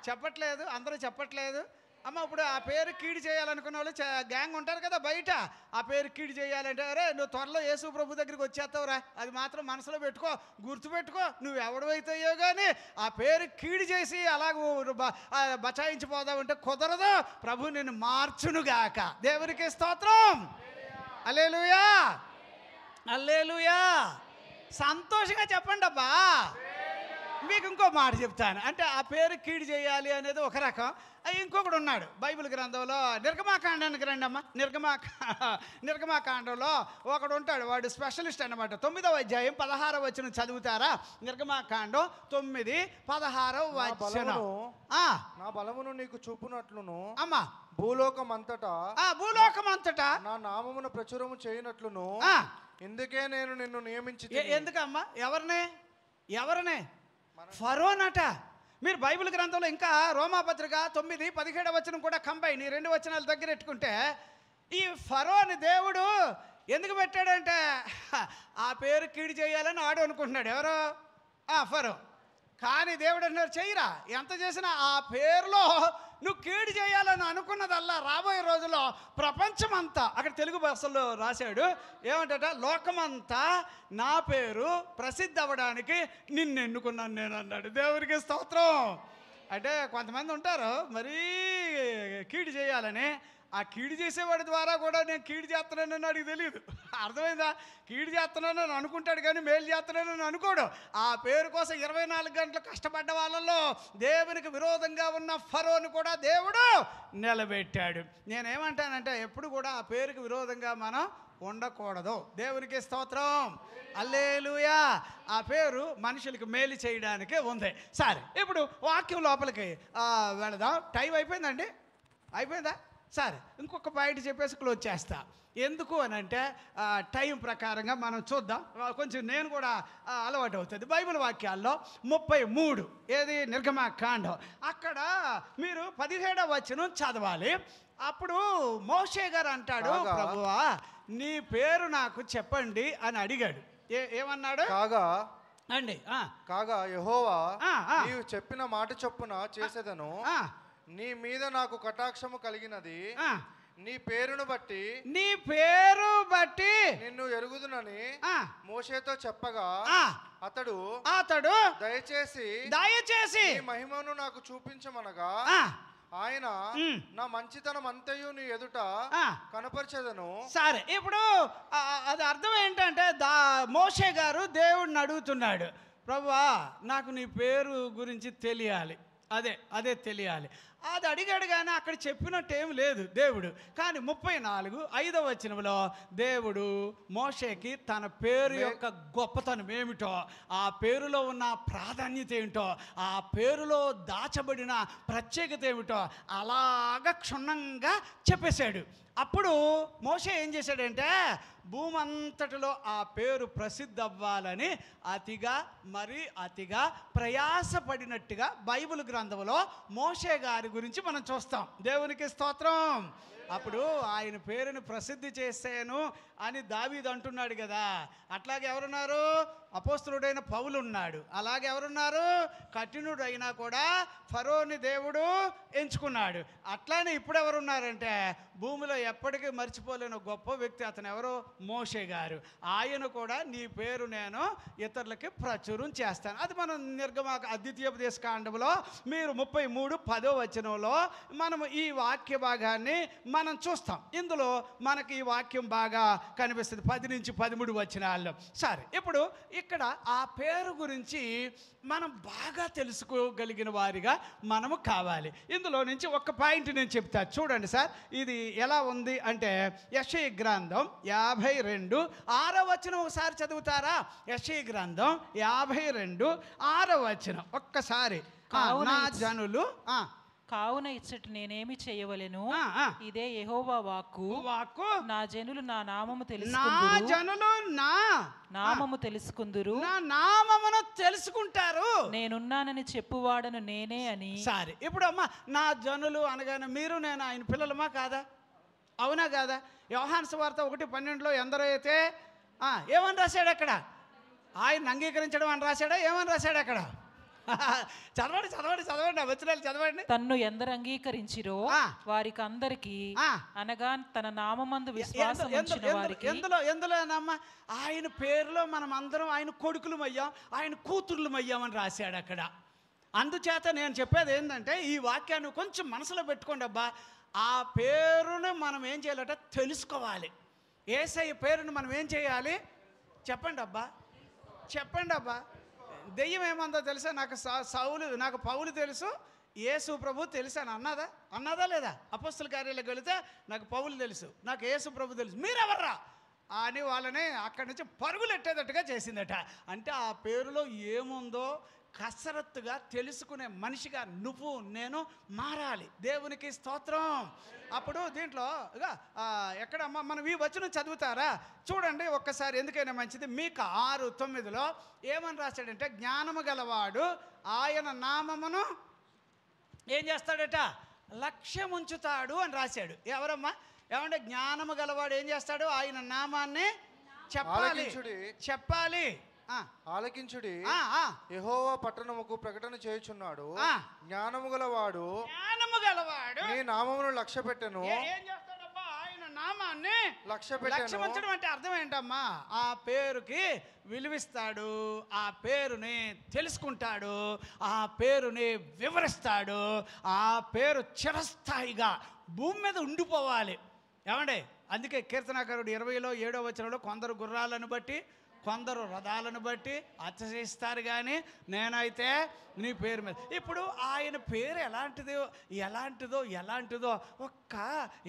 చెప్పట్లేదు, అందరూ చెప్పట్లేదు అమ్మ. ఇప్పుడు ఆ పేరు కీడు చేయాలనుకున్న వాళ్ళు గ్యాంగ్ ఉంటారు కదా బయట. ఆ పేరు కీడు చేయాలంటే, అరే నువ్వు త్వరలో యేసు ప్రభు దగ్గరికి వచ్చేస్తావురా, అది మాత్రం మనసులో పెట్టుకో, గుర్తుపెట్టుకో. నువ్వు ఎవడవైతాయో కానీ ఆ పేరు కీడు చేసి అలాగ బచాయించిపోదామంటే కుదరదు. ప్రభు నిన్ను మార్చునుగాక. దేవునికి స్తోత్రం. హల్లెలూయా, హల్లెలూయా. సంతోషంగా చెప్పండి అబ్బా. మీకు ఇంకో మాట చెప్తాను. అంటే ఆ పేరు కీడు చేయాలి అనేది ఒక రకం. ఇంకొకడు ఉన్నాడు బైబిల్ గ్రంథంలో. నిర్గమాకాండానికి రండి అమ్మ. నిర్గమాకాండంలో ఒకడు ఉంటాడు, వాడు స్పెషలిస్ట్ అన్నమాట. 9వ అధ్యాయం 16వ వచనం చదువుతారా? నిర్గమాకాండం 9:16 వచనం. నా బలమును నీకు చూపునట్లును అమ్మా భూలోకమంతటా నా నామమును ప్రచురము చేయనట్లును ఇందుకే నేను నిన్ను నియమించి. ఎందుకమ్మా? ఎవరినే? ఫరోనట. మీరు బైబిల్ గ్రంథంలో ఇంకా రోమాపత్రిక 9:17 వచనం కూడా కంబైన్, ఈ 2 వచనాలు దగ్గర పెట్టుకుంటే ఈ ఫరోని దేవుడు ఎందుకు పెట్టాడంటే ఆ పేరు కీడు చేయాలని ఆడు అనుకుంటున్నాడు. ఎవరో? ఫరో. కానీ దేవుడు అన్నారు చెయ్యరా, ఎంత చేసినా ఆ పేరులో నువ్వు కీడు చేయాలని అనుకున్నదల్లా రాబోయే రోజుల్లో ప్రపంచమంతా, అక్కడ తెలుగు భాషలో రాశాడు ఏమంటట, లోకమంతా నా పేరు ప్రసిద్ధి అవ్వడానికి నిన్ను ఎన్నుకున్నాను నేను అన్నాడు. దేవునికి స్తోత్రం. అంటే కొంతమంది ఉంటారు మరీ కీడు చేయాలని, ఆ కీడు చేసేవాడి ద్వారా కూడా నేను కీడు చేస్తున్నానని నాకు తెలియదు. అర్థమైందా? కీడు చేస్తున్నానని అనుకుంటాడు కానీ మేలు చేస్తున్నానని అనుకోడు. ఆ పేరు కోసం 24 గంటలు కష్టపడ్డ వాళ్ళల్లో దేవునికి విరోధంగా ఉన్న ఫరోను కూడా దేవుడు నిలబెట్టాడు. నేనేమంటానంటే ఎప్పుడు కూడా ఆ పేరుకి విరోధంగా మనం ఉండకూడదు. దేవునికి స్తోత్రం. హల్లెలూయా. ఆ పేరు మనుషులకు మేలు చేయడానికే ఉంది. సరే, ఇప్పుడు వాక్యం లోపలికి వెళదాం. టైం అయిపోయిందండి, అయిపోయిందా? సరే, ఇంకొక పాయింట్ చెప్పేసి క్లోజ్ చేస్తా. ఎందుకు అని అంటే టైం ప్రకారంగా మనం చూద్దాం, కొంచెం నేను కూడా అలవాటు అవుతుంది. బైబిల్ వాక్యాల్లో 33 ఏది నిర్గమకాండం, అక్కడ మీరు 17వ వచనం చదవాలి. అప్పుడు మోషే గారు అంటాడు, ప్రభువా నీ పేరు నాకు చెప్పండి అని అడిగాడు. ఏమన్నాడు? కాగా యెహోవా నీవు చెప్పిన మాట చొప్పున చేసేదను, నీ మీద నాకు కటాక్షము కలిగినది, నీ పేరును బట్టి నిన్ను ఎరుగుదునని మోషేతో చెప్పగా అతడు దయచేసి నీ మహిమను నాకు చూపించమనగా ఆయన నా మంచితనం అంతయు నీ ఎదుట కనపరిచేదను. సరే, ఇప్పుడు అది అర్థం ఏంటంటే మోషే గారు దేవుడిని అడుగుతున్నాడు, ప్రభువా నాకు నీ పేరు గురించి తెలియాలి, అదే తెలియాలి. అది అడిగాడు కానీ అక్కడ చెప్పినట్టు ఏం లేదు దేవుడు. కానీ 34 వచనంలో దేవుడు మోషేకి తన పేరు యొక్క గొప్పతనం ఏమిటో, ఆ పేరులో ఉన్న ప్రాధాన్యత ఏమిటో, ఆ పేరులో దాచబడిన ప్రత్యేకత ఏమిటో అలాగ క్షుణ్ణంగా చెప్పేశాడు. అప్పుడు మోషే ఏం చేశాడంటే భూమంతటిలో ఆ పేరు ప్రసిద్ధి అవ్వాలని మరీ అతిగా ప్రయాసపడినట్టుగా బైబిల్ గ్రంథంలో మోషే గారి గురించి మనం చూస్తాం. దేవునికి స్తోత్రం. అప్పుడు ఆయన పేరుని ప్రసిద్ధి చేశాను అని దావీదు అంటున్నాడు కదా. అట్లాగే ఎవరున్నారు? అపోస్తలుడైన పౌలు ఉన్నాడు. అలాగే ఎవరున్నారు? కఠినుడైనా కూడా ఫరోని దేవుడు ఎంచుకున్నాడు. అట్లానే ఇప్పుడు ఎవరున్నారంటే భూమిలో ఎప్పటికీ మర్చిపోలేని గొప్ప వ్యక్తి, అతను ఎవరు? మోషే గారు. ఆయన కూడా నీ పేరు నేను ఇతరులకి ప్రచురం చేస్తాను. అది మనం ద్వితీయోపదేశ కాండంలో మీరు 33 వచనంలో మనం ఈ వాక్య భాగాన్ని మనం చూస్తాం. ఇందులో మనకి ఈ వాక్యం బాగా కనిపిస్తుంది 10 నుంచి 13 వచనాల్లో. సరే, ఇప్పుడు ఇక్కడ ఆ పేరు గురించి మనం బాగా తెలుసుకోగలిగిన వారిగా మనము కావాలి. ఇందులో నుంచి ఒక పాయింట్ నేను చెప్తా, చూడండి సార్. ఇది ఎలా ఉంది అంటే యెషయా గ్రంథం 52 వచనం ఒకసారి చదువుతారా? యెషయా గ్రంథం 52 వచనం ఒక్కసారి. నా జనులు కావున ఇచ్చట నేనేమి చేయవలెను, ఇదే యెహోవా వాక్కు, నా జనులు నా నామము తెలుసుకుందురు, నా నామమును తెలుసుకుంటారు, నేనున్నానని చెప్పువాడను నేనే అని. సరే, ఇప్పుడు అమ్మా నా జనులు అనగానే మీరు నేను ఆయన పిల్లలమా కాదా? అవునా కాదా? యోహాను సువార్త 1:12 ఎందరైతే ఏమని రాశాడు అక్కడ? ఆయన అంగీకరించడం అని రాశాడా? ఏమని రాశాడు అక్కడ? చదవండి వచనాలు చదవండి. తన్ను ఎందరు అంగీకరించిరో వారికి అందరికి, అనగా తన నామమందు విశ్వాసం ఉంచిన వారికి. ఎందులోనమ్మా ఆయన పేరులో మనం అందరం ఆయన కొడుకులమయ్యాం, ఆయన కూతుర్లమయ్యాం అని రాశాడు అక్కడ. అందుచేత నేను చెప్పేది ఏంటంటే ఈ వాక్యాన్ని కొంచెం మనసులో పెట్టుకోండి అబ్బా. ఆ పేరును మనం ఏం చేయాలంటే తెలుసుకోవాలి. యేసయ్య పేరును మనం ఏం చేయాలి? చెప్పండి అబ్బా. దెయ్యం ఏమందో తెలుసా? నాకు పౌలు తెలుసు, యేసు ప్రభు తెలుసు అని అన్నదా లేదా? అపోస్తల కార్యాలకు వెళితే నాకు పౌలు తెలుసు, నాకు యేసు ప్రభు తెలుసు, మీరెవర్రా అని వాళ్ళని అక్కడి నుంచి పరుగులెట్టేటట్టుగా చేసిందట. అంటే ఆ పేరులో ఏముందో కసరత్తుగా తెలుసుకునే మనిషిగా నువ్వు నేను మారాలి. దేవునికి స్తోత్రం. అప్పుడు దీంట్లో ఎక్కడ మనం ఈ వచనం చదువుతారా? చూడండి ఒక్కసారి, ఎందుకైనా మంచిది. మీకు 6:9 ఏమని రాశాడంటే జ్ఞానము గలవాడు ఆయన నామమును ఏం చేస్తాడట? లక్ష్యం ఉంచుతాడు అని రాశాడు. ఎవరమ్మా? ఏమంటే జ్ఞానము గలవాడు ఏం చేస్తాడు? ఆయన నామాన్ని చెప్పాలి. ఆలకించుడి, యెహోవా పట్టణముకు ప్రకటన చేయుచున్నాడు. జ్ఞానము గలవాడు నీ నామమును లక్ష్య పెట్టెను. ఏం చేస్తాడమ్మా? ఆయన నామాన్ని లక్ష్య ఉంచడం అంటే అర్థం ఏంటమ్మా? ఆ పేరుకి విలువిస్తాడు, ఆ పేరుని తెలుసుకుంటాడు, ఆ పేరుని వివరిస్తాడు. ఆ పేరు చిరస్థాయిగా భూమి మీద ఉండిపోవాలి. ఏమండి? అందుకే కీర్తనాకారుడు 20:7 వచనంలో కొందరు గుర్రాలను బట్టి, కొందరు రథాలను బట్టి అతిశయిస్తారు, కానీ నేనైతే నీ పేరు మీద. ఇప్పుడు ఆయన పేరు ఎలాంటిదో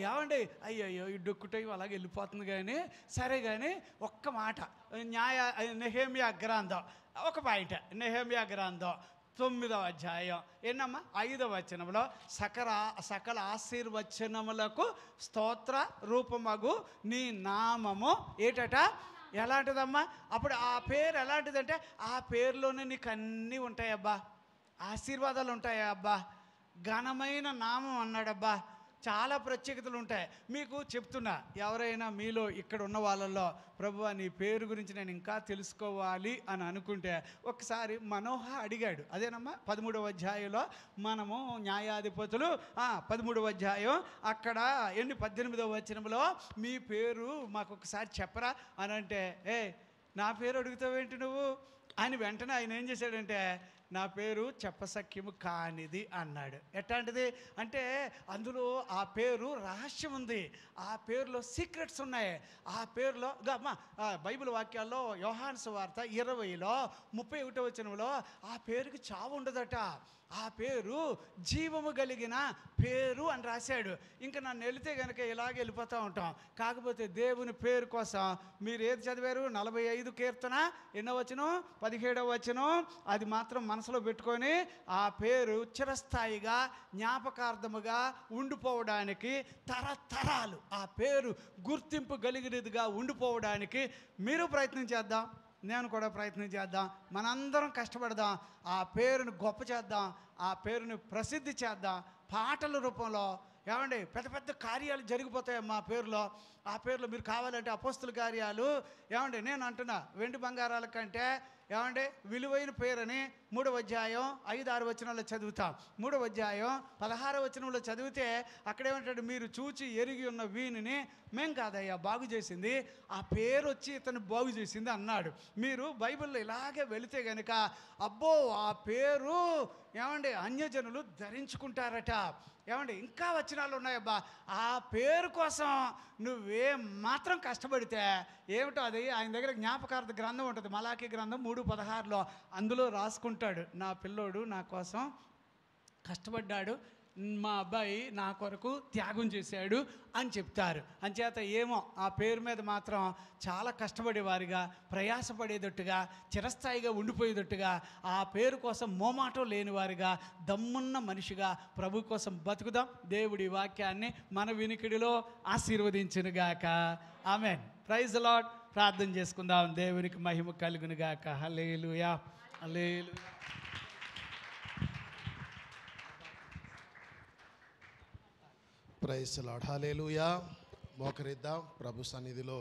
ఏమండి? అయ్యయ్యో ఈ డొక్కుటయ్యో అలాగే వెళ్ళిపోతుంది. కానీ సరే, కానీ ఒక్క మాట, నెహెమ్యా గ్రంథం ఒక పాయింట్. నెహెమ్యా గ్రంథం 9వ అధ్యాయం ఎన్నమ్మా? 5వ వచనంలో సకల ఆశీర్వచనములకు స్తోత్ర రూపమగు నీ నామము ఏటట ఎలాంటిదమ్మా? అప్పుడు ఆ పేరు ఎలాంటిదంటే ఆ పేరులోనే నీకు అన్నీ ఉంటాయబ్బా, ఆశీర్వాదాలు ఉంటాయబ్బా, ఘనమైన నామం అన్నాడబ్బా, చాలా ప్రత్యేకతలు ఉంటాయి. మీకు చెప్తున్నా, ఎవరైనా మీలో ఇక్కడ ఉన్న వాళ్ళల్లో ప్రభువా నీ పేరు గురించి నేను ఇంకా తెలుసుకోవాలి అని అనుకుంటే, ఒకసారి మనోహ అడిగాడు. అదేనమ్మా 13వ అధ్యాయంలో మనము న్యాయాధిపతులు 13వ అధ్యాయం అక్కడ 18వ వచనంలో మీ పేరు మాకు ఒకసారి చెప్పరా అని అంటే, నా పేరు అడుగుతావేంటి నువ్వు అని వెంటనే ఆయన ఏం చేశాడంటే, నా పేరు చెప్పసఖ్యము కానిది అన్నాడు. ఎట్లాంటిది అంటే అందులో ఆ పేరు రహస్యం ఉంది, ఆ పేరులో సీక్రెట్స్ ఉన్నాయి. ఆ పేరులో అమ్మా బైబిల్ వాక్యాల్లో యోహాను సువార్త 20:31 వచనంలో ఆ పేరుకి చావు ఉండదట. ఆ పేరు జీవము కలిగిన పేరు అని రాశాడు. ఇంకా నన్ను వెళితే కనుక ఇలాగే వెళ్ళిపోతూ ఉంటాం. కాకపోతే దేవుని పేరు కోసం మీరు ఏది చదివారు? 45 కీర్తన ఎన్నో వచనం? 17వ వచనం. అది మాత్రం మనసులో పెట్టుకొని ఆ పేరు చిరస్థాయిగా జ్ఞాపకార్థముగా ఉండిపోవడానికి, తరతరాలు ఆ పేరు గుర్తింపు కలిగినదిగా ఉండిపోవడానికి మీరు ప్రయత్నం చేద్దాం, నేను కూడా ప్రయత్నం చేద్దాం, మనందరం కష్టపడదాం, ఆ పేరును గొప్ప చేద్దాం, ఆ పేరుని ప్రసిద్ధి చేద్దాం. పాటల రూపంలో ఏమండి పెద్ద పెద్ద కార్యాలు జరిగిపోతాయి మా పేరులో. ఆ పేరులో మీరు కావాలంటే అపోస్తుల కార్యాలు ఏమండి నేను అంటున్నా, వెండి బంగారాల కంటే ఏమండి విలువైన పేరని 3వ అధ్యాయం 5-6 వచనాల్లో చదువుతాం. 3వ అధ్యాయం 16వ వచనంలో చదివితే అక్కడేమంటాడు? మీరు చూచి ఎరిగి ఉన్న వీనిని మేం కాదయ్యా బాగు చేసింది, ఆ పేరు వచ్చి ఇతను బాగు చేసింది అన్నాడు. మీరు బైబిల్లో ఇలాగే వెళితే కనుక అబ్బో ఆ పేరు ఏమండి అన్యజనులు ధరించుకుంటారట. ఏమండి ఇంకా వచనాలు ఉన్నాయబ్బా. ఆ పేరు కోసం నువ్వే మాత్రం కష్టపడితే ఏమిటో అది ఆయన దగ్గర జ్ఞాపకార్థ గ్రంథం ఉంటుంది, మలాకీ గ్రంథం 3:16లో. అందులో రాసుకుంటాడు, నా పిల్లోడు నా కోసం కష్టపడ్డాడు, మా అబ్బాయి నా కొరకు త్యాగం చేశాడు అని చెప్తారు. అంచేత ఏమో ఆ పేరు మీద మాత్రం చాలా కష్టపడేవారిగా, ప్రయాసపడేటట్టుగా, చిరస్థాయిగా ఉండిపోయేటట్టుగా, ఆ పేరు కోసం మోమాటం లేనివారిగా, దమ్మున్న మనిషిగా ప్రభు కోసం బతుకుదాం. దేవుడి వాక్యాన్ని మన వినికిడిలో ఆశీర్వదించునుగాక. ఆమేన్. Praise the lord. ప్రార్థన చేసుకుందాం. దేవునికి మహిమ కలుగునుగాక. Hallelujah, hallelujah. Praise the lord. Hallelujah. మోకరిద్దాం ప్రభు సన్నిధిలో.